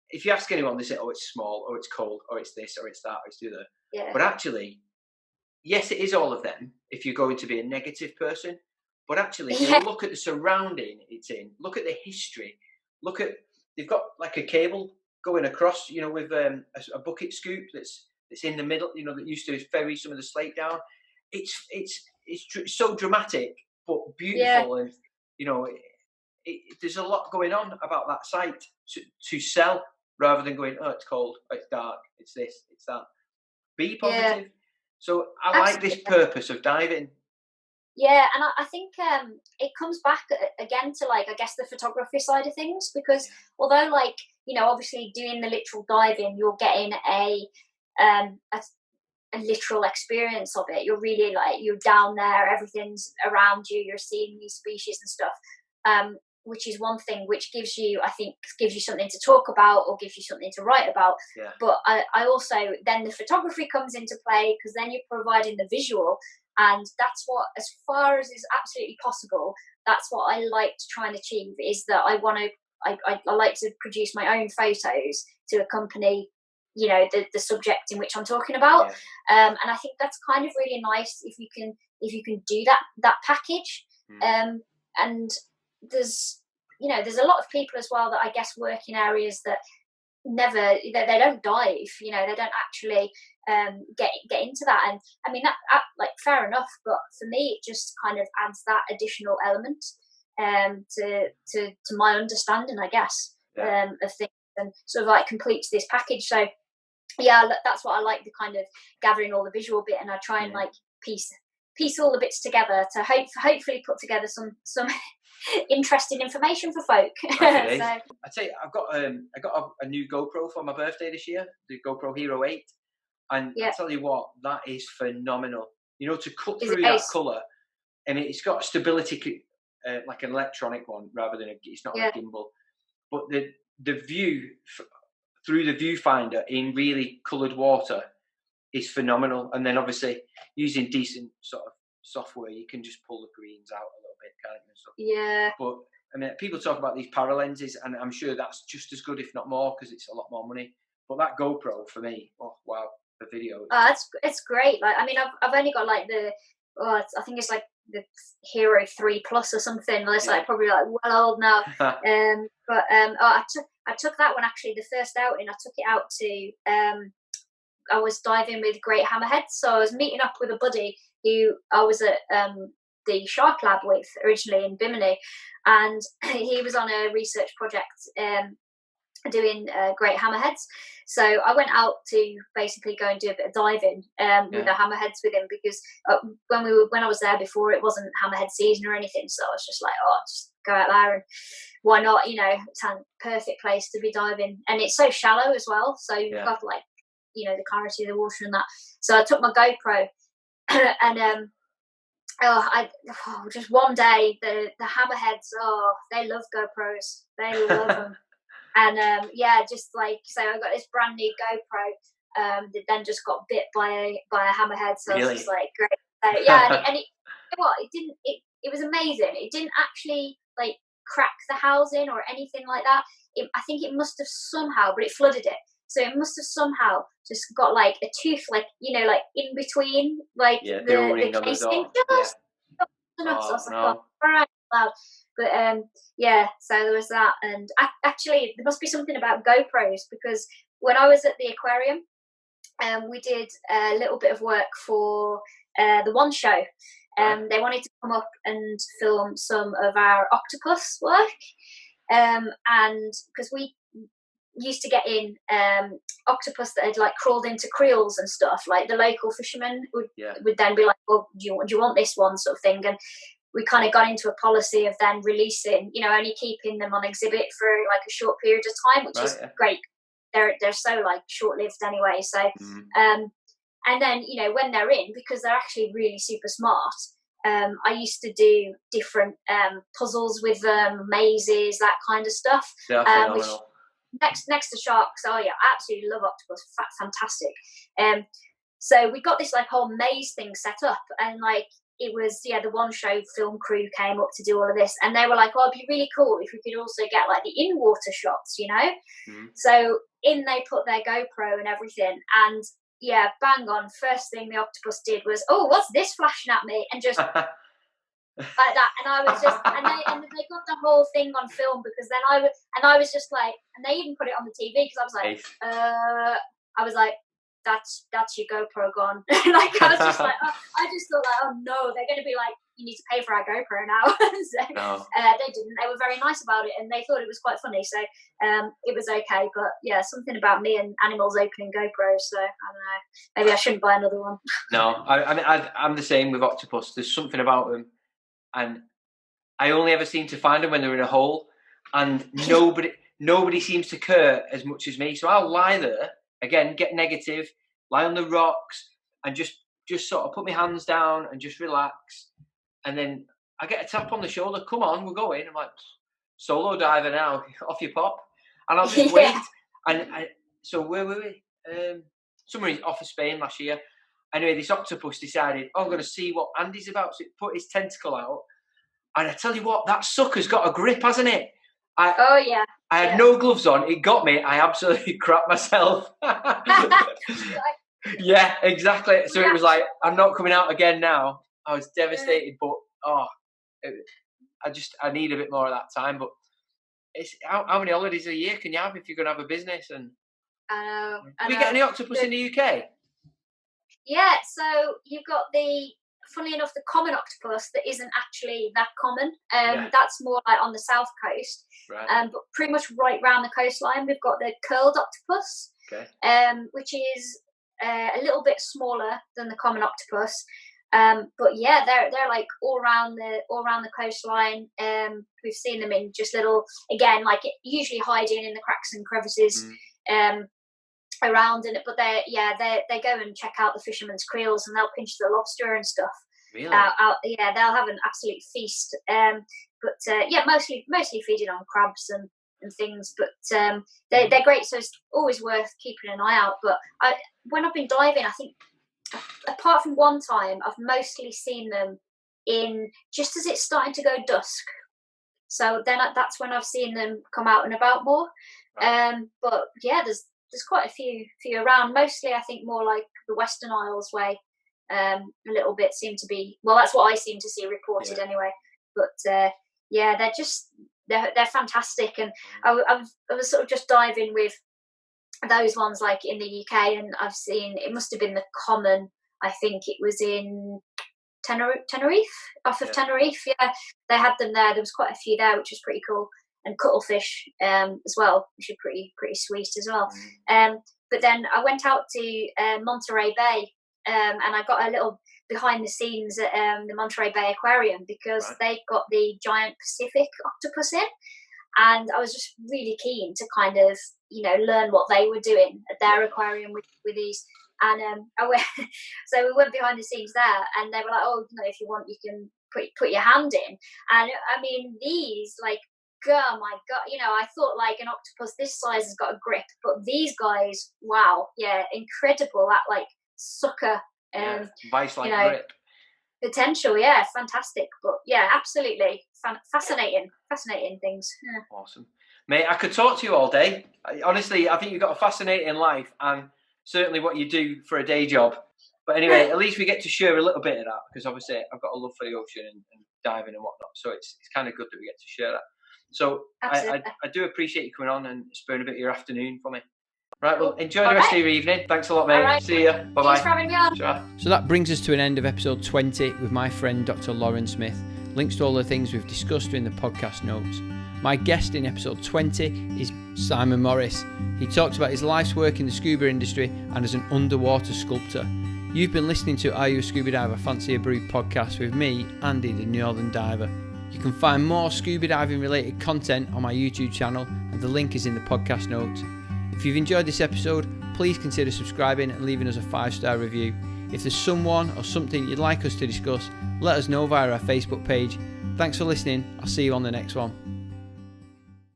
if you ask anyone, they say, oh, it's small, or it's cold, or it's this, or it's that, or it's the other. Yeah. But actually, yes, it is all of them if you're going to be a negative person. But actually, if you look at the surrounding it's in, look at the history, they've got like a cable going across, with a bucket scoop that's in the middle, that used to ferry some of the slate down. It's so dramatic, but beautiful. And, there's a lot going on about that site to sell, rather than going, oh, it's cold, oh, it's dark, it's this, it's that. Be positive. Yeah. So I like this purpose of diving. Yeah, and I think it comes back again to like, I guess, the photography side of things, because although like, obviously doing the literal diving, you're getting a literal experience of it. You're really like, you're down there, everything's around you, you're seeing these species and stuff, which is one thing which gives you something to talk about or gives you something to write about. Yeah. But I also, then the photography comes into play, because then you're providing the visual. And that's what, as far as is absolutely possible, that's what I like to try and achieve, is that I like to produce my own photos to accompany, the subject in which I'm talking about. Yeah. And I think that's kind of really nice if you can do that package. And there's a lot of people as well that I guess work in areas that they don't dive, they don't actually get into that. And I mean, that like, fair enough, but for me it just kind of adds that additional element to my understanding, I guess, of things, and sort of like completes this package. So that's what I like, the kind of gathering all the visual bit, and I try and like piece all the bits together to hopefully put together some interesting information for folk. So, I'd say I got a new GoPro for my birthday this year, the GoPro Hero 8, and I tell you what, that is phenomenal. To cut through that colour, and it's got stability, like an electronic one, rather than it's not a gimbal. But the view through the viewfinder in really coloured water is phenomenal. And then obviously using decent sort of software, you can just pull the greens out a little bit, can't you? So, yeah. But I mean, people talk about these para lenses, and I'm sure that's just as good, if not more, because it's a lot more money. But that GoPro for me, oh wow, the video. It's great. Like, I mean, I've only got like I think it's like the Hero 3 Plus or something. It's like probably like well old now. I took that one, actually, the first outing. I took it out to I was diving with great hammerheads, so I was meeting up with a buddy who I was at the Shark Lab with originally in Bimini, and he was on a research project doing great hammerheads. So I went out to basically go and do a bit of diving with the hammerheads with him, because when I was there before, it wasn't hammerhead season or anything, so I was just like, just go out there, and why not? It's a perfect place to be diving, and it's so shallow as well, so you've got like the clarity of the water and that. So I took my GoPro, and just one day the hammerheads, they love GoPros, they love them. And just like, so I got this brand new GoPro that then just got bit by a hammerhead, so really? I was just like, great. So, yeah, and it, you know what, it was amazing. It didn't actually like crack the housing or anything like that. I think it must have somehow, but it flooded it, so it must have somehow just got like a tooth, like, you know, like in between, like the casing. All right, loud. But so there was that, and actually there must be something about GoPros, because when I was at the aquarium, we did a little bit of work for the One Show. They wanted to come up and film some of our octopus work, and because we used to get in octopus that had like crawled into creels and stuff, like the local fishermen would then be like, well, do you want this one, sort of thing. And we kind of got into a policy of then releasing, you know, only keeping them on exhibit for like a short period of time, which is great. They're so like short-lived anyway. So and then, you know, when they're in, because they're actually really super smart, I used to do different puzzles with them, mazes, that kind of stuff. Which next to sharks, absolutely love octopus, fantastic. So we got this like whole maze thing set up, and like it was the One Show film crew came up to do all of this, and they were like, it'd be really cool if we could also get like the in-water shots, you know. So in they put their GoPro and everything, and bang on, first thing the octopus did was, what's this flashing at me, and just like that. And I was just, and they got the whole thing on film, because then I was just like, and they even put it on the TV, because I was like, that's your GoPro gone. Like I was just like, I just thought like, oh no, they're going to be like, you need to pay for our GoPro now. So they didn't. They were very nice about it, and they thought it was quite funny. So it was okay. But something about me and animals opening GoPros. So I don't know. Maybe I shouldn't buy another one. No, I'm the same with octopus. There's something about them, and I only ever seem to find them when they're in a hole, and nobody seems to care as much as me. So I'll lie there again, get negative, lie on the rocks, and just sort of put my hands down and just relax. And then I get a tap on the shoulder. Come on, we're going. I'm like, solo diver now. Off you pop. And I'll just wait. And so where were we? Somewhere off of Spain last year. Anyway, this octopus decided, I'm going to see what Andy's about. So it put his tentacle out. And I tell you what, that sucker's got a grip, hasn't it? I had no gloves on. It got me. I absolutely crapped myself. Yeah, exactly. So it was like, I'm not coming out again now. I was devastated, but I need a bit more of that time. But it's how many holidays a year can you have if you're going to have a business? And do we get any octopus in the UK? Yeah, so you've got funnily enough, the common octopus that isn't actually that common. That's more like on the south coast. Right. But pretty much right round the coastline, we've got the curled octopus, which is a little bit smaller than the common octopus. But they're like all around the coastline. We've seen them in just little, again, like usually hiding in the cracks and crevices around in it. But they go and check out the fishermen's creels, and they'll pinch the lobster and stuff. Really? They'll have an absolute feast. Mostly feeding on crabs and things. But they're great, so it's always worth keeping an eye out. But when I've been diving, I think, apart from one time, I've mostly seen them in just as it's starting to go dusk. So then that's when I've seen them come out and about more. Right. But there's quite a few around. Mostly, I think more like the Western Isles way. A little bit seem to be. Well, that's what I seem to see reported anyway. But they're fantastic. And I was sort of just diving with those ones like in the UK, and I've seen, it must have been the common, I think it was in Tenerife, off of Tenerife. They had them there. There was quite a few there, which was pretty cool, and cuttlefish as well, which are pretty sweet as well. But then I went out to Monterey Bay, and I got a little behind the scenes at the Monterey Bay Aquarium, because they've got the giant Pacific octopus in. And I was just really keen to kind of, learn what they were doing at their aquarium with these And so we went behind the scenes there, and they were like, "Oh, if you want, you can put your hand in." And I mean, these, like, oh my god, I thought like an octopus this size has got a grip, but these guys, wow, yeah, incredible, that like sucker, vice-like grip potential. Yeah, fantastic. But yeah, absolutely fascinating things. Yeah. Awesome, mate. I could talk to you all day. Honestly, I think you've got a fascinating life, and certainly what you do for a day job. But anyway, at least we get to share a little bit of that, because obviously I've got a love for the ocean and diving and whatnot, so it's kind of good that we get to share that. So I do appreciate you coming on and sparing a bit of your afternoon for me. Right, well, enjoy the rest of your evening. Thanks a lot, mate. Right. See ya. Bye-bye. Thanks for having me on. Sure. So that brings us to an end of episode 20 with my friend Dr. Lauren Smith. Links to all the things we've discussed are in the podcast notes. My guest in episode 20 is Simon Morris. He talks about his life's work in the scuba industry and as an underwater sculptor. You've been listening to Are You a Scuba Diver? Fancy a Brew podcast with me, Andy the Northern Diver. You can find more scuba diving related content on my YouTube channel, and the link is in the podcast notes. If you've enjoyed this episode, please consider subscribing and leaving us a 5-star review. If there's someone or something you'd like us to discuss, let us know via our Facebook page. Thanks for listening. I'll see you on the next one.